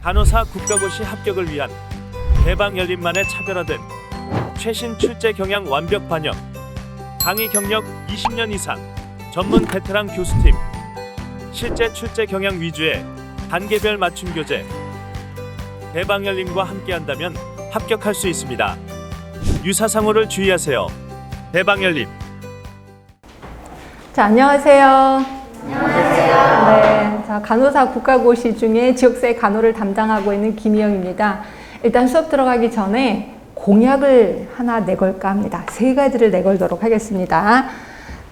간호사 국가고시 합격을 위한 대방열림만의 차별화된 최신 출제 경향 완벽 반영, 강의 경력 20년 이상, 전문 베테랑 교수팀, 실제 출제 경향 위주의 단계별 맞춤 교재. 대방열림과 함께한다면 합격할 수 있습니다. 유사상호를 주의하세요. 대방열림. 자, 안녕하세요. 네, 자, 간호사 국가고시 중에 지역사회 간호를 담당하고 있는 김희영입니다. 일단 수업 들어가기 전에 공약을 하나 내걸까 합니다. 3가지를 내걸도록 하겠습니다.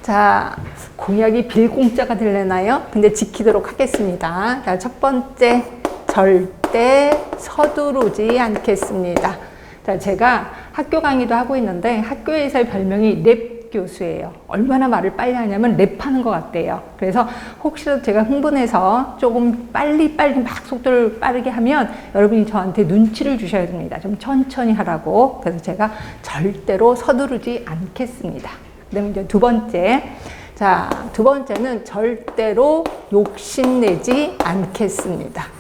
자, 공약이 빌공짜가 되려나요? 근데 지키도록 하겠습니다. 자, 첫 번째, 절대 서두르지 않겠습니다. 자, 제가 학교 강의도 하고 있는데 학교에서의 별명이 랩 교수예요. 얼마나 말을 빨리 하냐면 랩하는 것 같대요. 그래서 혹시라도 제가 흥분해서 조금 빨리 막 속도를 빠르게 하면 여러분이 저한테 눈치를 주셔야 됩니다. 좀 천천히 하라고. 그래서 제가 절대로 서두르지 않겠습니다. 그다음에 이제 두 번째. 자, 두 번째는 절대로 욕심내지 않겠습니다.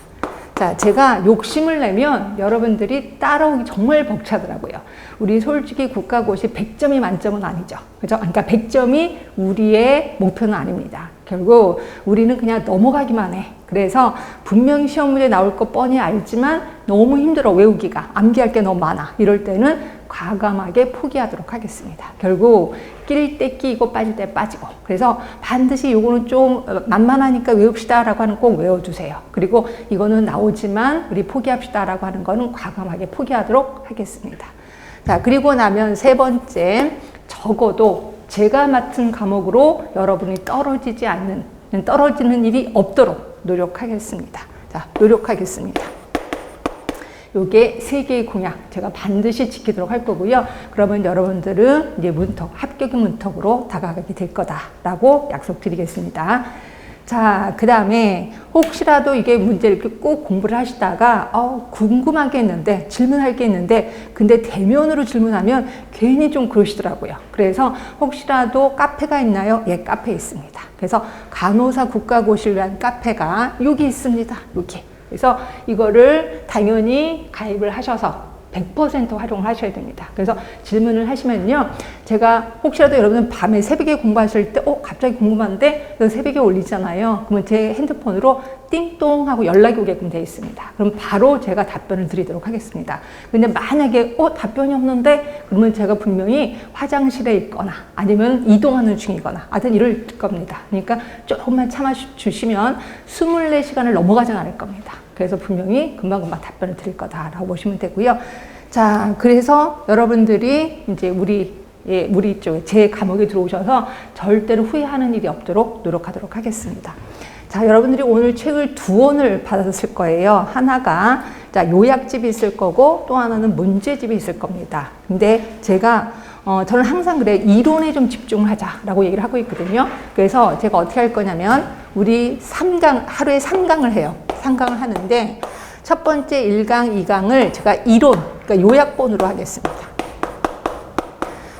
자, 제가 욕심을 내면 여러분들이 따라오기 정말 벅차더라고요. 우리 솔직히 국가고시 100점이 만점은 아니죠. 그죠? 그러니까 100점이 우리의 목표는 아닙니다. 결국 우리는 그냥 넘어가기만 해. 그래서 분명히 시험 문제 나올 거 뻔히 알지만 너무 힘들어 외우기가. 암기할 게 너무 많아. 이럴 때는 과감하게 포기하도록 하겠습니다. 결국 낄 때 끼고 빠질 때 빠지고. 그래서 반드시 요거는 좀 만만하니까 외웁시다 라고 하는 꼭 외워두세요. 그리고 이거는 나오지만 우리 포기합시다 라고 하는 거는 과감하게 포기하도록 하겠습니다. 자, 그리고 나면 세 번째, 적어도 제가 맡은 과목으로 여러분이 떨어지는 일이 없도록 노력하겠습니다. 자, 노력하겠습니다. 요게 3개의 공약 제가 반드시 지키도록 할 거고요. 그러면 여러분들은 이제 합격의 문턱으로 다가가게 될 거다라고 약속드리겠습니다. 자, 그 다음에 혹시라도 이게 문제를 이렇게 꼭 공부를 하시다가 궁금한 게 있는데 질문할 게 있는데 근데 대면으로 질문하면 괜히 좀 그러시더라고요. 그래서 혹시라도 카페가 있나요? 예, 카페 있습니다. 그래서 간호사 국가고시라는 카페가 여기 있습니다. 여기. 그래서 이거를 당연히 가입을 하셔서 100% 활용을 하셔야 됩니다. 그래서 질문을 하시면요. 제가 혹시라도 여러분 밤에 새벽에 공부하실 때 갑자기 궁금한데 새벽에 올리잖아요. 그러면 제 핸드폰으로 띵동 하고 연락이 오게끔 되어 있습니다. 그럼 바로 제가 답변을 드리도록 하겠습니다. 근데 만약에 답변이 없는데 그러면 제가 분명히 화장실에 있거나 아니면 이동하는 중이거나 하여튼 이럴 겁니다. 그러니까 조금만 참아주시면 24시간을 넘어가진 않을 겁니다. 그래서 분명히 금방금방 답변을 드릴 거다라고 보시면 되고요. 자, 그래서 여러분들이 이제 우리 쪽에 제 과목에 들어오셔서 절대로 후회하는 일이 없도록 노력하도록 하겠습니다. 자, 여러분들이 오늘 책을 2권을 받았을 거예요. 하나가 자, 요약집이 있을 거고 또 하나는 문제집이 있을 겁니다. 근데 제가 저는 항상 그래 이론에 좀 집중을 하자라고 얘기를 하고 있거든요. 그래서 제가 어떻게 할 거냐면 우리 하루에 3강을 해요. 3강을 하는데 첫 번째 1강, 2강을 제가 이론, 그러니까 요약본으로 하겠습니다.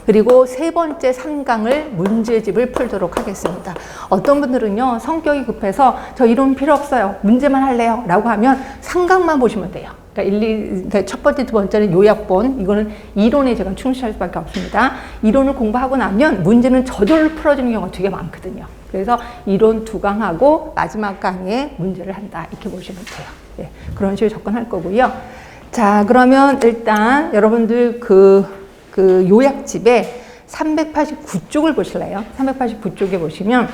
그리고 세 번째 3강을 문제집을 풀도록 하겠습니다. 어떤 분들은요, 성격이 급해서 저 이론 필요 없어요. 문제만 할래요. 라고 하면 3강만 보시면 돼요. 그러니까 첫 번째, 두 번째는 요약본. 이거는 이론에 제가 충실할 수밖에 없습니다. 이론을 공부하고 나면 문제는 저절로 풀어지는 경우가 되게 많거든요. 그래서 이론 2강하고 마지막 강의에 문제를 한다. 이렇게 보시면 돼요. 네, 그런 식으로 접근할 거고요. 자, 그러면 일단 여러분들 그 요약집에 389쪽을 보실래요? 389쪽에 보시면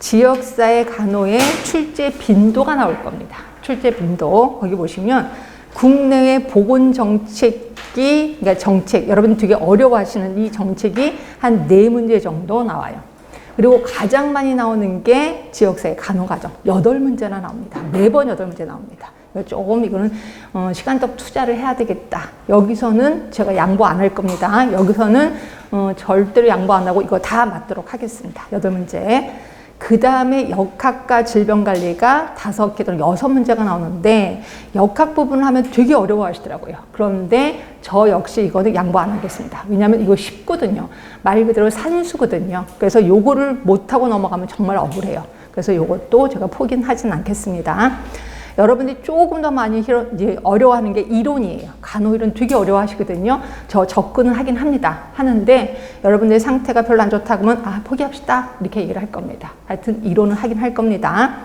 지역사회 간호의 출제 빈도가 나올 겁니다. 출제 빈도. 거기 보시면 국내의 보건정책이, 그러니까 정책, 여러분 되게 어려워하시는 이 정책이 한 4문제 정도 나와요. 그리고 가장 많이 나오는 게 지역사회 간호과정. 8문제나 나옵니다. 매번 8문제 나옵니다. 조금 이거는 시간적 투자를 해야 되겠다. 여기서는 제가 양보 안 할 겁니다. 여기서는 절대로 양보 안 하고 이거 다 맞도록 하겠습니다. 8문제. 그 다음에 역학과 질병관리가 5개 또는 6문제가 나오는데 역학 부분을 하면 되게 어려워하시더라고요. 그런데 저 역시 이거는 양보 안 하겠습니다. 왜냐하면 이거 쉽거든요. 말 그대로 산수거든요. 그래서 요거를 못하고 넘어가면 정말 억울해요. 그래서 요것도 제가 포기는 하진 않겠습니다. 여러분들이 조금 더 많이 이제 어려워하는 게 이론이에요. 간호이론 되게 어려워하시거든요. 저 접근은 하긴 합니다. 하는데 여러분들의 상태가 별로 안 좋다 그러면 아, 포기합시다. 이렇게 얘기를 할 겁니다. 하여튼 이론은 하긴 할 겁니다.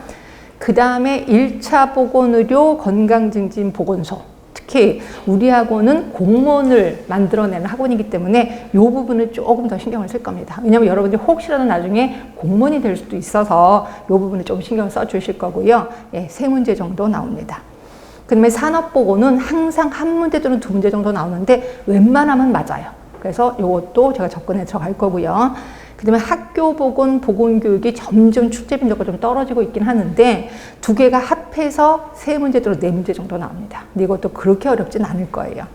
그 다음에 1차 보건의료 건강증진 보건소. 특히 우리 학원은 공무원을 만들어내는 학원이기 때문에 이 부분을 조금 더 신경을 쓸 겁니다. 왜냐하면 여러분들이 혹시라도 나중에 공무원이 될 수도 있어서 이 부분을 좀 신경을 써 주실 거고요. 예, 3문제 정도 나옵니다. 그 다음에 산업보건은 항상 한 문제 또는 2문제 정도 나오는데 웬만하면 맞아요. 그래서 이것도 제가 접근해 들어갈 거고요. 그 다음에 학교보건, 보건교육이 점점 출제 빈도가 좀 떨어지고 있긴 하는데 2개가 합해서 3문제 또는 4문제 정도 나옵니다. 근데 이것도 그렇게 어렵진 않을 거예요.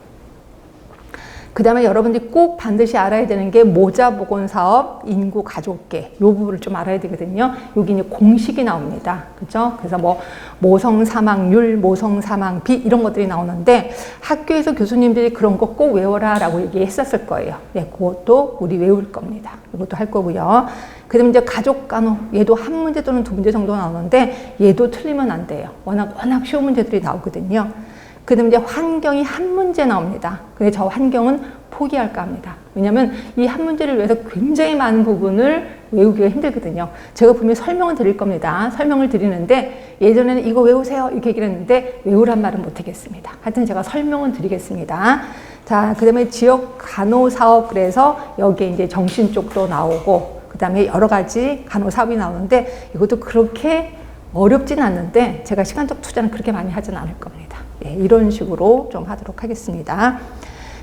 그 다음에 여러분들이 꼭 반드시 알아야 되는 게 모자보건사업, 인구 가족계 이 부분을 좀 알아야 되거든요. 여기 이제 공식이 나옵니다. 그죠? 그래서 뭐 모성 사망률, 모성 사망비 이런 것들이 나오는데 학교에서 교수님들이 그런 거 꼭 외워라 라고 얘기했었을 거예요. 네, 그것도 우리 외울 겁니다. 이것도 할 거고요. 그 다음에 이제 가족간호 얘도 한 문제 또는 2문제 정도 나오는데 얘도 틀리면 안 돼요. 워낙 쉬운 문제들이 나오거든요. 그 다음에 이제 환경이 한 문제 나옵니다. 근데 저 환경은 포기할까 합니다. 왜냐면 이 한 문제를 위해서 굉장히 많은 부분을 외우기가 힘들거든요. 제가 분명히 설명을 드릴 겁니다. 설명을 드리는데 예전에는 이거 외우세요 이렇게 얘기를 했는데 외우란 말은 못 하겠습니다. 하여튼 제가 설명을 드리겠습니다. 자, 그 다음에 지역 간호사업 그래서 여기에 이제 정신 쪽도 나오고 그 다음에 여러 가지 간호사업이 나오는데 이것도 그렇게 어렵진 않는데 제가 시간적 투자는 그렇게 많이 하진 않을 겁니다. 예, 이런 식으로 좀 하도록 하겠습니다.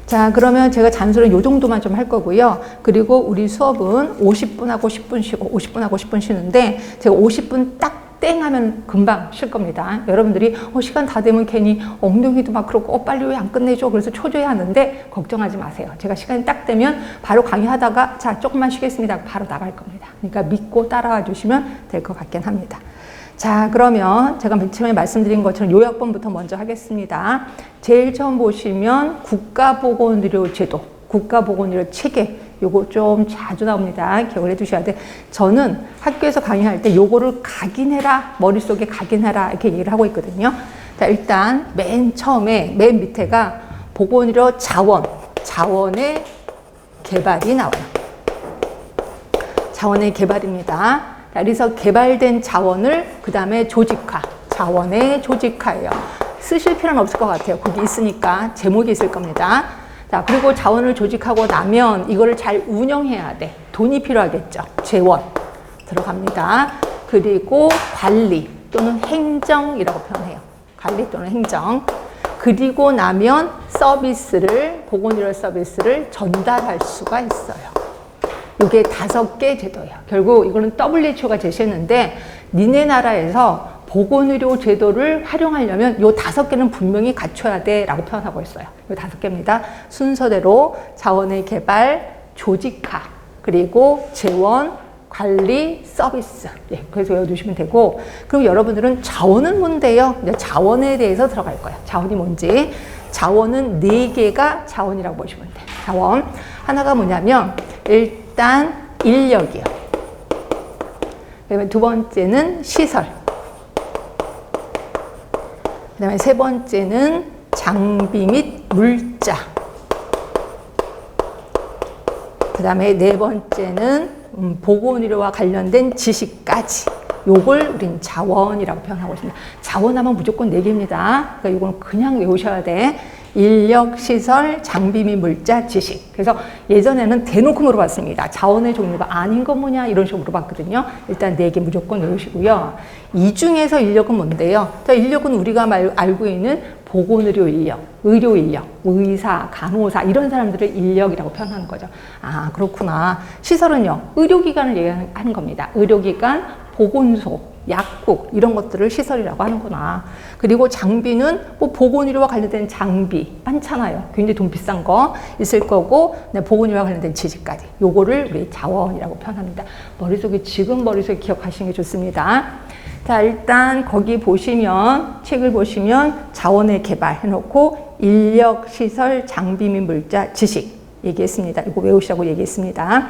자, 그러면 제가 잔소리는 이 정도만 좀 할 거고요. 그리고 우리 수업은 50분하고 10분 쉬고 50분하고 10분 쉬는데 제가 50분 딱 땡 하면 금방 쉴 겁니다. 여러분들이 시간 다 되면 괜히 엉덩이도 막 그렇고 빨리 왜 안 끝내줘 그래서 초조해 하는데 걱정하지 마세요. 제가 시간이 딱 되면 바로 강의하다가 자, 조금만 쉬겠습니다. 바로 나갈 겁니다. 그러니까 믿고 따라와 주시면 될 것 같긴 합니다. 자, 그러면 제가 맨 처음에 말씀드린 것처럼 요약본부터 먼저 하겠습니다. 제일 처음 보시면 국가보건의료제도, 국가보건의료 체계 요거 좀 자주 나옵니다. 기억을 해 두셔야 돼. 저는 학교에서 강의할 때 요거를 각인해라, 머릿속에 각인해라 이렇게 얘기를 하고 있거든요. 자, 일단 맨 처음에 맨 밑에가 보건의료 자원의 개발이 나와요. 자원의 개발입니다. 그래서 개발된 자원을 그 다음에 조직화, 자원의 조직화예요. 쓰실 필요는 없을 것 같아요. 거기 있으니까 제목이 있을 겁니다. 자, 그리고 자원을 조직하고 나면 이거를 잘 운영해야 돼. 돈이 필요하겠죠. 재원 들어갑니다. 그리고 관리 또는 행정이라고 표현해요. 관리 또는 행정. 그리고 나면 보건의료 서비스를 전달할 수가 있어요. 이게 5개 제도예요. 결국 이거는 WHO가 제시했는데 니네 나라에서 보건의료 제도를 활용하려면 이 5개는 분명히 갖춰야 돼 라고 표현하고 있어요. 이 5개입니다. 순서대로 자원의 개발, 조직화, 그리고 재원, 관리, 서비스. 예, 그래서 외워두시면 되고 그럼 여러분들은 자원은 뭔데요? 이제 자원에 대해서 들어갈 거예요. 자원이 뭔지. 자원은 4개가 자원이라고 보시면 돼요. 자원. 하나가 뭐냐면 일단 인력이요. 그다음에 2번째는 시설. 그 다음에 3번째는 장비 및 물자. 그 다음에 4번째는 보건의료와 관련된 지식까지. 요걸 우린 자원이라고 표현하고 있습니다. 자원하면 무조건 4개입니다. 그러니까 이건 그냥 외우셔야 돼. 인력, 시설, 장비 및 물자, 지식. 그래서 예전에는 대놓고 물어봤습니다. 자원의 종류가 아닌 건 뭐냐 이런 식으로 물어봤거든요. 일단 4개 무조건 외우시고요. 이 중에서 인력은 뭔데요? 자, 인력은 우리가 알고 있는 보건의료 인력, 의료 인력, 의사, 간호사 이런 사람들을 인력이라고 표현하는 거죠. 아, 그렇구나. 시설은요. 의료기관을 얘기하는 겁니다. 의료기관, 보건소, 약국 이런 것들을 시설이라고 하는구나. 그리고 장비는 뭐 보건의료와 관련된 장비 많잖아요. 굉장히 돈 비싼 거 있을 거고 보건의료와 관련된 지식까지. 요거를 우리 자원이라고 표현합니다. 머릿속에 기억하시는 게 좋습니다. 자, 일단 거기 보시면 책을 보시면 자원의 개발 해놓고 인력, 시설, 장비 및 물자, 지식 얘기했습니다. 이거 외우시라고 얘기했습니다.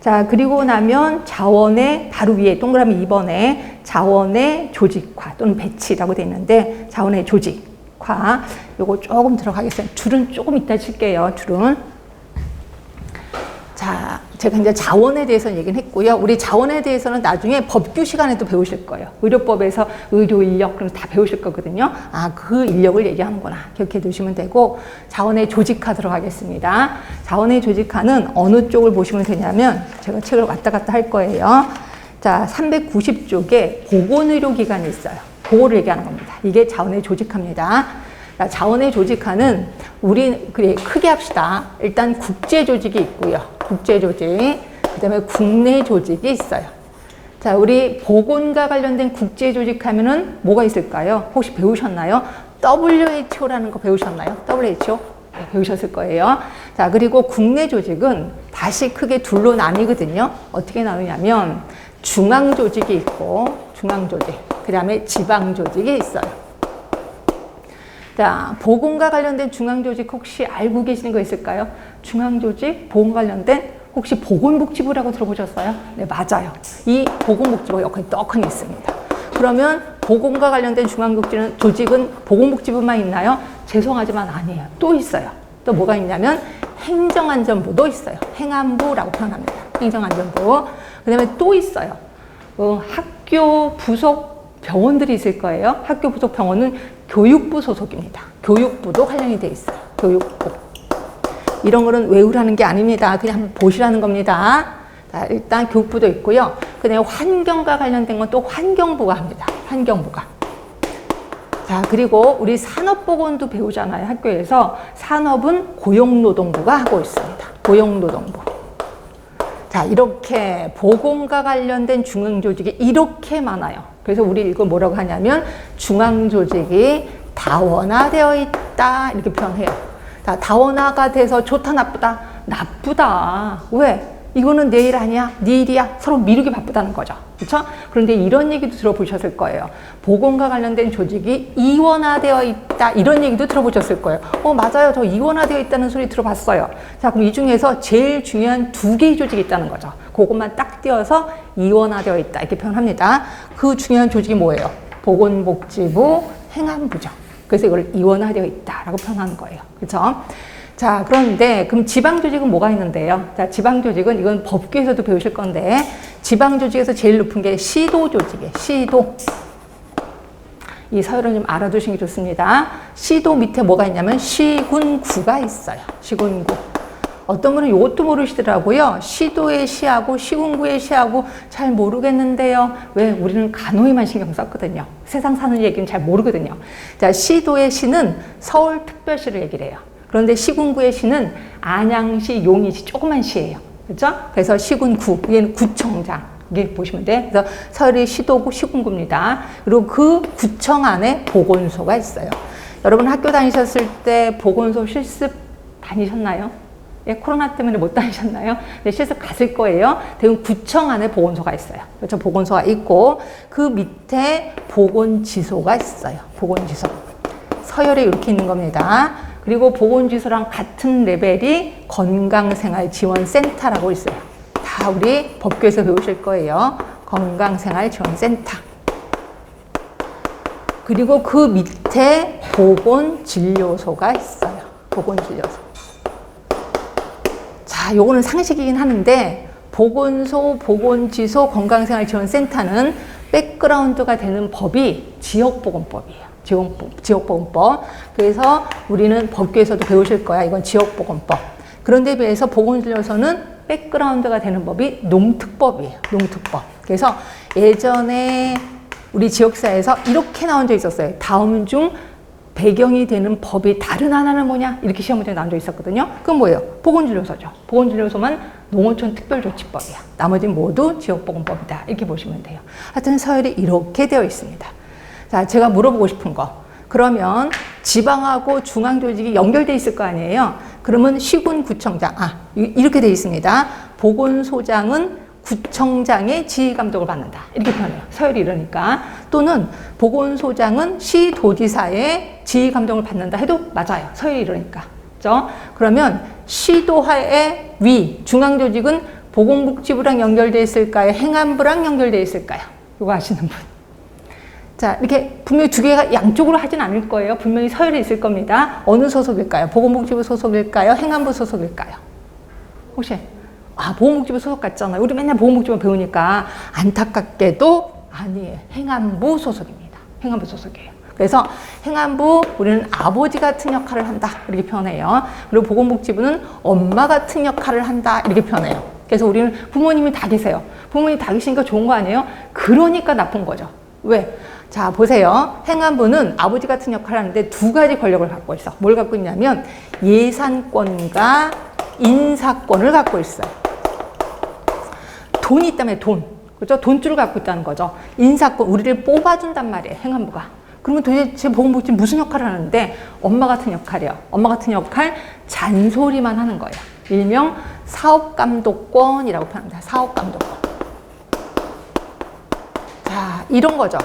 자, 그리고 나면 자원의 바로 위에 동그라미 2번에 자원의 조직화 또는 배치라고 되어 있는데 자원의 조직화 요거 조금 들어가겠습니다. 줄은 조금 이따 칠게요. 줄은. 자, 제가 이제 자원에 대해서 얘기는 했고요. 우리 자원에 대해서는 나중에 법규 시간에도 배우실 거예요. 의료법에서 의료 인력 그럼 다 배우실 거거든요. 아, 그 인력을 얘기하는구나. 기억해 두시면 되고 자원의 조직화 들어가겠습니다. 자원의 조직화는 어느 쪽을 보시면 되냐면 제가 책을 왔다 갔다 할 거예요. 자, 390쪽에 보건의료기관이 있어요. 그거를 얘기하는 겁니다. 이게 자원의 조직화입니다. 자원의 조직화는 우리 그래 크게 합시다. 일단 국제 조직이 있고요. 국제 조직, 그다음에 국내 조직이 있어요. 자, 우리 보건과 관련된 국제 조직 하면은 뭐가 있을까요? 혹시 배우셨나요? WHO라는 거 배우셨나요? WHO? 네, 배우셨을 거예요. 자, 그리고 국내 조직은 다시 크게 둘로 나뉘거든요. 어떻게 나누냐면 중앙 조직이 있고 중앙 조직, 그다음에 지방 조직이 있어요. 자, 보건과 관련된 중앙조직 혹시 알고 계시는 거 있을까요? 중앙조직, 보건 관련된 혹시 보건복지부라고 들어보셨어요? 네, 맞아요. 이 보건복지부가 여기 떡하니 있습니다. 그러면 보건과 관련된 중앙조직은 보건복지부만 있나요? 죄송하지만 아니에요. 또 있어요. 또 뭐가 있냐면 행정안전부도 있어요. 행안부라고 표현합니다. 행정안전부. 그 다음에 또 있어요. 학교 부속 병원들이 있을 거예요. 학교 부속 병원은 교육부 소속입니다. 교육부도 관련이 돼 있어요. 교육부. 이런 거는 외우라는 게 아닙니다. 그냥 한번 보시라는 겁니다. 자, 일단 교육부도 있고요. 그 다음에 환경과 관련된 건 또 환경부가 합니다. 환경부가. 자, 그리고 우리 산업보건도 배우잖아요. 학교에서. 산업은 고용노동부가 하고 있습니다. 고용노동부. 자, 이렇게 보건과 관련된 중앙조직이 이렇게 많아요. 그래서 우리 이걸 뭐라고 하냐면 중앙조직이 다원화되어 있다 이렇게 표현해요. 자, 다원화가 돼서 좋다 나쁘다? 나쁘다. 왜? 이거는 내 일 아니야? 네 일이야? 서로 미루기 바쁘다는 거죠. 그렇죠? 그런데 이런 얘기도 들어보셨을 거예요. 보건과 관련된 조직이 이원화되어 있다 이런 얘기도 들어보셨을 거예요. 맞아요. 저 이원화되어 있다는 소리 들어봤어요. 자, 그럼 이 중에서 제일 중요한 두 개의 조직이 있다는 거죠. 그것만 딱 띄어서 이원화되어 있다 이렇게 표현합니다. 그 중요한 조직이 뭐예요? 보건복지부, 행안부죠. 그래서 이걸 이원화되어 있다라고 표현하는 거예요. 그렇죠? 자, 그런데 그럼 지방조직은 뭐가 있는데요? 자, 지방조직은 이건 법규에서도 배우실 건데 지방조직에서 제일 높은 게 시도조직이에요. 시도. 이 서열은 좀 알아두시는 게 좋습니다. 시도 밑에 뭐가 있냐면 시군구가 있어요. 시군구. 어떤 분은 이것도 모르시더라고요. 시도의 시하고 시군구의 시하고 잘 모르겠는데요. 왜? 우리는 간호에만 신경 썼거든요. 세상 사는 얘기는 잘 모르거든요. 자, 시도의 시는 서울특별시를 얘기를 해요. 그런데 시군구의 시는 안양시, 용인시 조그만 시예요. 그렇죠? 그래서 시군구, 얘는 구청장. 이게 보시면 돼. 그래서 서울이 시도구, 시군구입니다. 그리고 그 구청 안에 보건소가 있어요. 여러분 학교 다니셨을 때 보건소 실습 다니셨나요? 예, 코로나 때문에 못 다니셨나요? 네, 실습 갔을 거예요. 대부분 구청 안에 보건소가 있어요. 그렇죠? 보건소가 있고 그 밑에 보건지소가 있어요. 보건지소. 서열에 이렇게 있는 겁니다. 그리고 보건지소랑 같은 레벨이 건강생활지원센터라고 있어요. 다 우리 법규에서 배우실 거예요. 건강생활지원센터. 그리고 그 밑에 보건진료소가 있어요. 보건진료소. 자, 요거는 상식이긴 하는데 보건소, 보건지소, 건강생활지원센터는 백그라운드가 되는 법이 지역보건법이에요. 지역보건법. 그래서 우리는 법규에서도 배우실 거야. 이건 지역보건법. 그런데 비해서 보건진료소는 백그라운드가 되는 법이 농특법이에요. 농특법. 그래서 예전에 우리 지역사회에서 이렇게 나온 적 있었어요. 다음 중 배경이 되는 법이 다른 하나는 뭐냐? 이렇게 시험 문제가 나온 적 있었거든요. 그건 뭐예요? 보건진료소죠. 보건진료소만 농어촌 특별조치법이야. 나머지는 모두 지역보건법이다. 이렇게 보시면 돼요. 하여튼 서열이 이렇게 되어 있습니다. 자, 제가 물어보고 싶은 거. 그러면 지방하고 중앙조직이 연결돼 있을 거 아니에요? 그러면 시군구청장, 이렇게 돼 있습니다. 보건소장은 구청장의 지휘감독을 받는다. 이렇게 표현해요. 서열이 이러니까. 또는 보건소장은 시도지사의 지휘감독을 받는다 해도 맞아요. 서열이 이러니까. 그렇죠? 그러면 시도하의 위, 중앙조직은 보건복지부랑 연결되어 있을까요? 행안부랑 연결되어 있을까요? 이거 아시는 분? 자, 이렇게 분명히 두 개가 양쪽으로 하진 않을 거예요. 분명히 서열에 있을 겁니다. 어느 소속일까요? 보건복지부 소속일까요? 행안부 소속일까요? 혹시? 보건복지부 소속 같잖아요. 우리 맨날 보건복지부 배우니까 안타깝게도 아니에요. 행안부 소속입니다. 행안부 소속이에요. 그래서 행안부 우리는 아버지 같은 역할을 한다 이렇게 표현해요. 그리고 보건복지부는 엄마 같은 역할을 한다 이렇게 표현해요. 그래서 우리는 부모님이 다 계세요. 부모님이 다 계시니까 좋은 거 아니에요? 그러니까 나쁜 거죠. 왜? 자, 보세요. 행안부는 아버지 같은 역할을 하는데 두 가지 권력을 갖고 있어. 뭘 갖고 있냐면 예산권과 인사권을 갖고 있어요. 돈이 있다며 돈. 그죠? 돈줄을 갖고 있다는 거죠. 인사권, 우리를 뽑아준단 말이에요. 행안부가. 그러면 도대체 보건복지는 무슨 역할을 하는데? 엄마 같은 역할이요. 엄마 같은 역할, 잔소리만 하는 거예요. 일명 사업감독권이라고 표현합니다. 사업감독권. 자, 이런 거죠.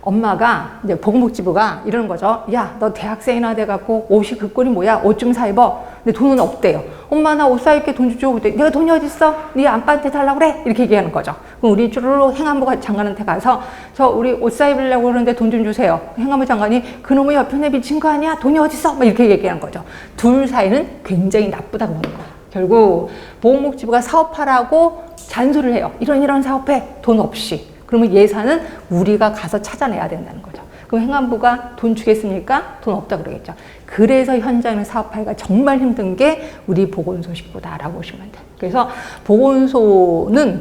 엄마가, 이제 보건복지부가 이러는 거죠. 야, 너 대학생이나 돼갖고 옷이 그 꼴이 뭐야? 옷 좀 사 입어. 근데 돈은 없대요. 엄마, 나 옷 사 입게 돈 줘. 그때 내가 돈이 어딨어? 네 아빠한테 달라고 그래? 이렇게 얘기하는 거죠. 그럼 우리 주로 행안부 장관한테 가서 저 우리 옷 사 입으려고 그러는데 돈 좀 주세요. 행안부 장관이 그놈의 옆편에 미친 거 아니야? 돈이 어딨어? 막 이렇게 얘기하는 거죠. 둘 사이는 굉장히 나쁘다고 보는 거예요. 결국 보건복지부가 사업하라고 잔소리를 해요. 이런 사업해. 돈 없이. 그러면 예산은 우리가 가서 찾아내야 된다는 거죠. 그럼 행안부가 돈 주겠습니까? 돈 없다 그러겠죠. 그래서 현장에 사업하기가 정말 힘든 게 우리 보건소 식구다라고 보시면 돼요. 그래서 보건소는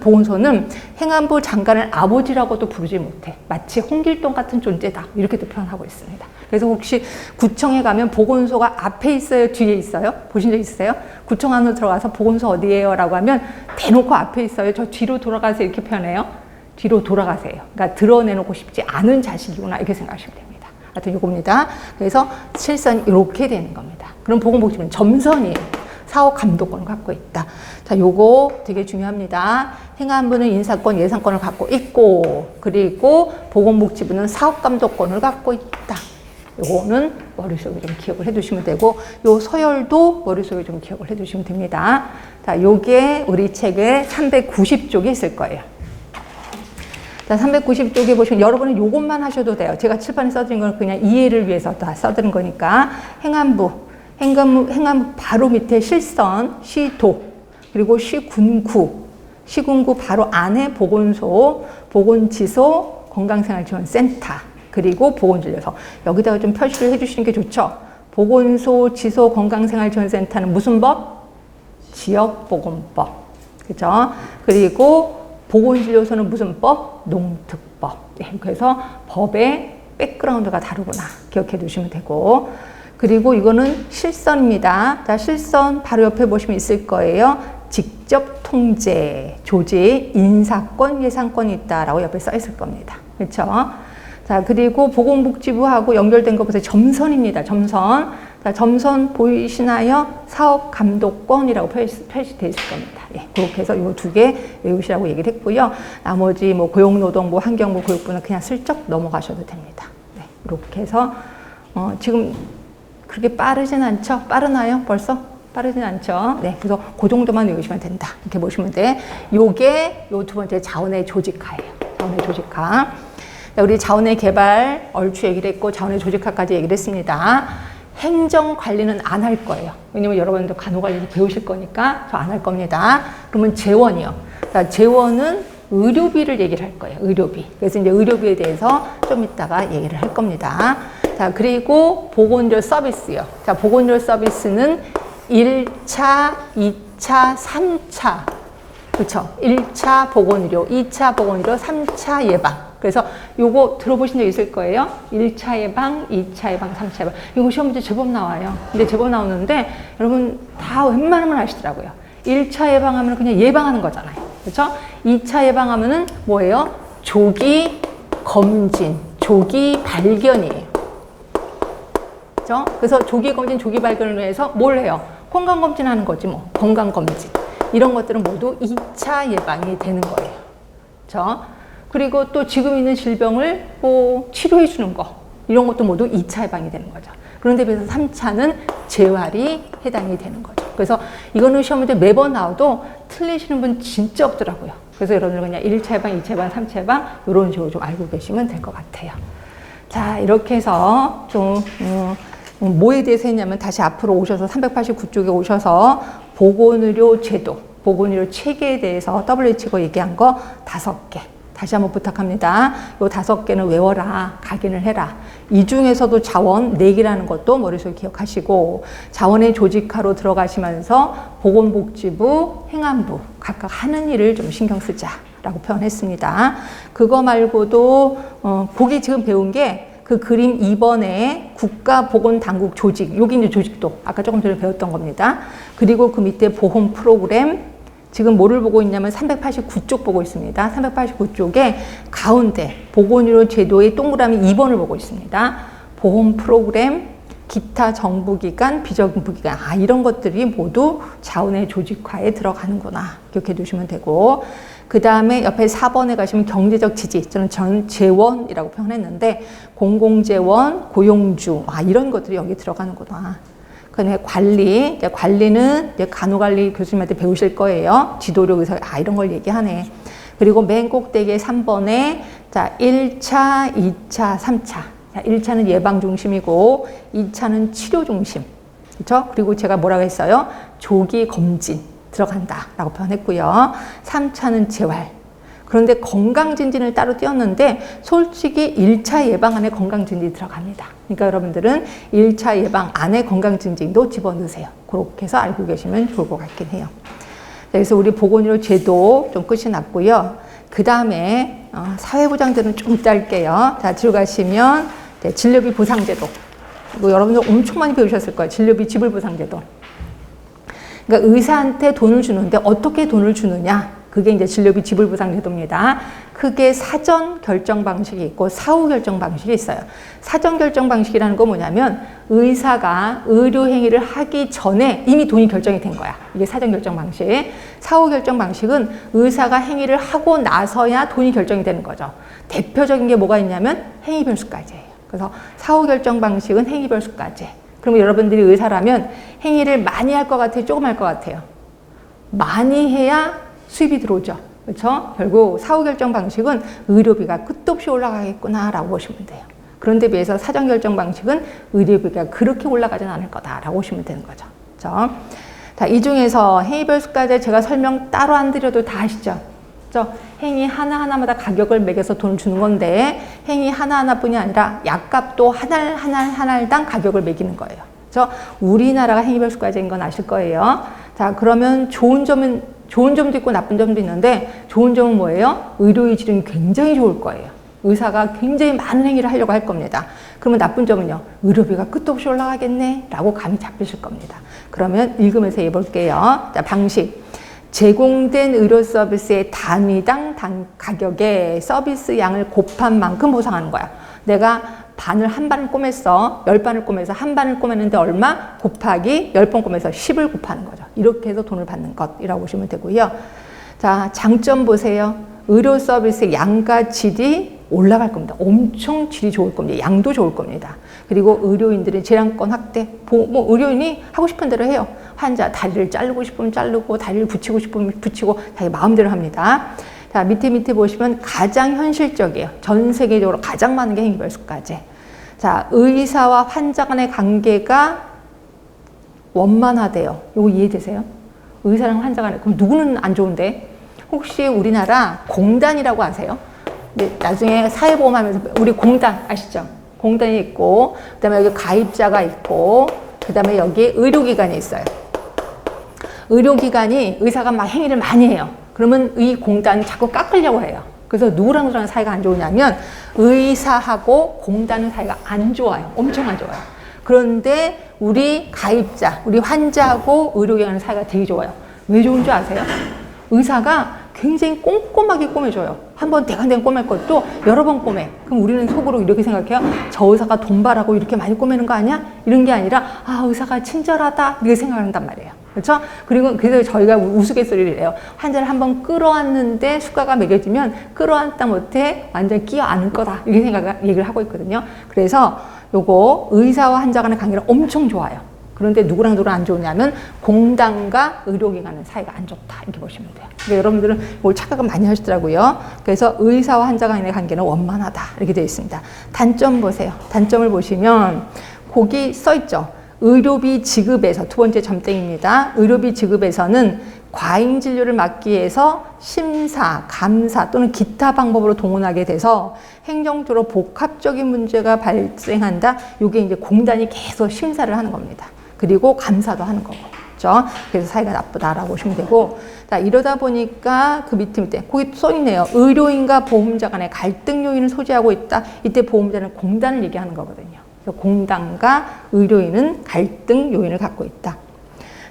행안부 장관을 아버지라고도 부르지 못해. 마치 홍길동 같은 존재다. 이렇게도 표현하고 있습니다. 그래서 혹시 구청에 가면 보건소가 앞에 있어요? 뒤에 있어요? 보신 적 있으세요? 구청 안으로 들어가서 보건소 어디예요? 라고 하면 대놓고 앞에 있어요. 저 뒤로 돌아가서 이렇게 표현해요. 뒤로 돌아가세요. 그러니까 드러내놓고 싶지 않은 자식이구나 이렇게 생각하시면 됩니다. 하여튼 이겁니다. 그래서 실선 이렇게 되는 겁니다. 그럼 보건복지부는 점선이에요. 사업 감독권을 갖고 있다. 자, 요거 되게 중요합니다. 행안부는 인사권, 예산권을 갖고 있고, 그리고 보건복지부는 사업 감독권을 갖고 있다. 요거는 머릿속에 좀 기억을 해두시면 되고, 요 서열도 머릿속에 좀 기억을 해두시면 됩니다. 자, 요게 우리 책에 390쪽이 있을 거예요. 자, 390쪽에 보시면 여러분은 요것만 하셔도 돼요. 제가 칠판에 써드린 건 그냥 이해를 위해서 다 써드린 거니까. 행안부 바로 밑에 실선, 시도, 그리고 시군구 바로 안에 보건소, 보건지소, 건강생활지원센터, 그리고 보건진료소. 여기다가 좀 표시를 해주시는 게 좋죠. 보건소, 지소, 건강생활지원센터는 무슨 법? 지역보건법. 그죠? 그리고 보건진료소는 무슨 법? 농특법. 그래서 법의 백그라운드가 다르구나. 기억해 두시면 되고. 그리고 이거는 실선입니다. 자, 실선 바로 옆에 보시면 있을 거예요. 직접 통제, 조직, 인사권, 예산권이 있다라고 옆에 써 있을 겁니다. 그렇죠? 자, 그리고 보건복지부하고 연결된 거 보세요. 점선입니다. 점선. 자, 점선 보이시나요? 사업감독권이라고 표시되어 있을 겁니다. 예, 그렇게 해서 이 두 개 외우시라고 얘기를 했고요. 나머지 뭐 고용노동부, 환경부, 교육부는 그냥 슬쩍 넘어가셔도 됩니다. 네, 이렇게 해서 지금 그렇게 빠르진 않죠? 빠르나요? 벌써? 빠르진 않죠? 네, 그래서 그 정도만 외우시면 된다. 이렇게 보시면 돼. 요게 요 두 번째 자원의 조직화예요. 자원의 조직화. 우리 자원의 개발 얼추 얘기를 했고 자원의 조직화까지 얘기를 했습니다. 행정 관리는 안 할 거예요. 왜냐면 여러분들 간호관리 배우실 거니까 저 안 할 겁니다. 그러면 재원이요. 자, 재원은 의료비를 얘기를 할 거예요. 의료비. 그래서 이제 의료비에 대해서 좀 이따가 얘기를 할 겁니다. 자, 그리고 보건의료 서비스요. 자, 보건의료 서비스는 1차, 2차, 3차. 그렇죠. 1차 보건의료, 2차 보건의료, 3차 예방. 그래서 요거 들어보신 적 있을 거예요. 1차 예방, 2차 예방, 3차 예방. 이거 시험 문제 제법 나와요. 근데 제법 나오는데 여러분 다 웬만하면 아시더라고요. 1차 예방하면 그냥 예방하는 거잖아요. 그렇죠? 2차 예방하면은 뭐예요? 조기 검진, 조기 발견이에요. 그렇죠? 그래서 조기 검진, 조기 발견을 위해서 뭘 해요? 건강검진 하는 거지 뭐. 건강검진. 이런 것들은 모두 2차 예방이 되는 거예요. 그렇죠? 그리고 또 지금 있는 질병을 뭐 치료해 주는 거 이런 것도 모두 2차 예방이 되는 거죠. 그런데 비해서 3차는 재활이 해당이 되는 거죠. 그래서 이거는 시험 문제 매번 나와도 틀리시는 분 진짜 없더라고요. 그래서 여러분들 그냥 1차 예방, 2차 예방, 3차 예방 이런 식으로 좀 알고 계시면 될 것 같아요. 자, 이렇게 해서 좀 뭐에 대해서 했냐면 다시 앞으로 오셔서 389쪽에 오셔서 보건의료 제도, 보건의료 체계에 대해서 WHO가 얘기한 거 5개. 다시 한번 부탁합니다. 요 5개는 외워라. 각인을 해라. 이 중에서도 자원 4개라는 것도 머릿속에 기억하시고 자원의 조직화로 들어가시면서 보건복지부, 행안부 각각 하는 일을 좀 신경 쓰자라고 표현했습니다. 그거 말고도 거기 지금 배운 게 그 그림 2번에 국가보건당국 조직, 여기 이제 조직도 아까 조금 전에 배웠던 겁니다. 그리고 그 밑에 보험 프로그램, 지금 뭐를 보고 있냐면 389쪽 보고 있습니다. 389쪽에 가운데 보건의료 제도의 동그라미 2번을 보고 있습니다. 보험 프로그램, 기타 정부기관, 비정부기관, 이런 것들이 모두 자원의 조직화에 들어가는구나. 기억해 두시면 되고, 그 다음에 옆에 4번에 가시면 경제적 지지, 저는 재원이라고 표현했는데 공공재원, 고용주, 이런 것들이 여기 들어가는구나. 그다음에 관리, 관리는 이제 간호관리 교수님한테 배우실 거예요. 지도력 의사, 이런 걸 얘기하네. 그리고 맨 꼭대기에 3번에 자 1차, 2차, 3차. 자, 1차는 예방 중심이고 2차는 치료 중심. 그렇죠? 그리고 제가 뭐라고 했어요? 조기 검진 들어간다라고 표현했고요. 3차는 재활. 그런데 건강증진을 따로 띄웠는데 솔직히 1차 예방 안에 건강증진이 들어갑니다. 그러니까 여러분들은 1차 예방 안에 건강증진도 집어넣으세요. 그렇게 해서 알고 계시면 좋을 것 같긴 해요. 그래서 우리 보건의료 제도 좀 끝이 났고요. 그 다음에 사회보장제도는 좀 이따 할게요. 자, 들어가시면 진료비 보상제도. 이거 여러분들 엄청 많이 배우셨을 거예요. 진료비 지불보상제도. 그러니까 의사한테 돈을 주는데 어떻게 돈을 주느냐. 그게 이제 진료비 지불보상제도입니다. 크게 사전 결정 방식이 있고 사후 결정 방식이 있어요. 사전 결정 방식이라는 건 뭐냐면 의사가 의료 행위를 하기 전에 이미 돈이 결정이 된 거야. 이게 사전 결정 방식. 사후 결정 방식은 의사가 행위를 하고 나서야 돈이 결정이 되는 거죠. 대표적인 게 뭐가 있냐면 행위별수까지예요. 그래서 사후 결정 방식은 행위별수까지. 그러면 여러분들이 의사라면 행위를 많이 할 것 같아요? 조금 할 것 같아요? 많이 해야 수입이 들어오죠. 그렇죠? 결국 사후 결정 방식은 의료비가 끝도 없이 올라가겠구나라고 보시면 돼요. 그런데 비해서 사전 결정 방식은 의료비가 그렇게 올라가진 않을 거다라고 보시면 되는 거죠. 그렇죠? 자, 이 중에서 행위별수까지 제가 설명 따로 안 드려도 다 아시죠? 그렇죠? 행위 하나하나마다 가격을 매겨서 돈을 주는 건데 행위 하나하나뿐이 아니라 약값도 한 알당 가격을 매기는 거예요. 그렇죠? 우리나라가 행위별수까지인 건 아실 거예요. 자, 그러면 좋은 점도 있고 나쁜 점도 있는데 좋은 점은 뭐예요? 의료의 질은 굉장히 좋을 거예요. 의사가 굉장히 많은 행위를 하려고 할 겁니다. 그러면 나쁜 점은요? 의료비가 끝도 없이 올라가겠네 라고 감이 잡히실 겁니다. 그러면 읽으면서 해볼게요. 자, 방식. 제공된 의료 서비스의 단위당 가격에 서비스 양을 곱한 만큼 보상하는 거야. 내가 한 반을 꼬맸어. 10반을 꼬매서 한 반을 꼬맸는데 얼마? 곱하기 10번 꼬매서 10을 곱하는 거죠. 이렇게 해서 돈을 받는 것이라고 보시면 되고요. 자, 장점 보세요. 의료 서비스의 양과 질이 올라갈 겁니다. 엄청 질이 좋을 겁니다. 양도 좋을 겁니다. 그리고 의료인들의 재량권 확대. 의료인이 하고 싶은 대로 해요. 환자 다리를 자르고 싶으면 자르고 다리를 붙이고 싶으면 붙이고 자기 마음대로 합니다. 자, 밑에 보시면 가장 현실적이에요. 전 세계적으로 가장 많은 게 행위별수까지. 자, 의사와 환자 간의 관계가 원만하대요. 이거 이해되세요? 의사랑 환자 간에. 그럼 누구는 안 좋은데? 혹시 우리나라 공단이라고 아세요? 네, 나중에 사회보험 하면서 우리 공단 아시죠? 공단이 있고, 그 다음에 여기 가입자가 있고, 그 다음에 여기 의료기관이 있어요. 의료기관이 의사가 막 행위를 많이 해요. 그러면 이 공단이 자꾸 깎으려고 해요. 그래서 누구랑 사이가 안 좋으냐면 의사하고 공단은 사이가 안 좋아요. 엄청 안 좋아요. 그런데 우리 가입자, 우리 환자하고 의료기관의 사이가 되게 좋아요. 왜 좋은 줄 아세요? 의사가 굉장히 꼼꼼하게 꼬매줘요. 한번 대강대강 꼬맬 것도 여러 번 꼬매. 그럼 우리는 속으로 이렇게 생각해요. 저 의사가 돈 바라고 이렇게 많이 꼬매는 거 아니야? 이런 게 아니라 의사가 친절하다 이렇게 생각한단 말이에요. 그렇죠? 그리고 그래서 저희가 우스갯소리를 해요. 환자를 한번 끌어안는데 수가가 매겨지면 끌어안다 못해 완전 끼어 안을 거다 이렇게 얘기를 하고 있거든요. 그래서 요거 의사와 환자 간의 관계는 엄청 좋아요. 그런데 누구랑 안 좋으냐면 공단과 의료기관은 사이가 안 좋다 이렇게 보시면 돼요. 그러니까 여러분들은 이걸 착각을 많이 하시더라고요. 그래서 의사와 환자 간의 관계는 원만하다 이렇게 되어 있습니다. 단점 보세요. 단점을 보시면 거기 써 있죠. 의료비 지급에서 두 번째 점땡입니다. 의료비 지급에서는 과잉 진료를 막기 위해서 심사, 감사 또는 기타 방법으로 동원하게 돼서 행정적으로 복합적인 문제가 발생한다. 이게 이제 공단이 계속 심사를 하는 겁니다. 그리고 감사도 하는 거고. 그렇죠? 그래서 사이가 나쁘다라고 보시면 되고. 자, 이러다 보니까 그 밑에 거기 써 있네요. 의료인과 보험자 간의 갈등 요인을 소지하고 있다. 이때 보험자는 공단을 얘기하는 거거든요. 그래서 공단과 의료인은 갈등 요인을 갖고 있다.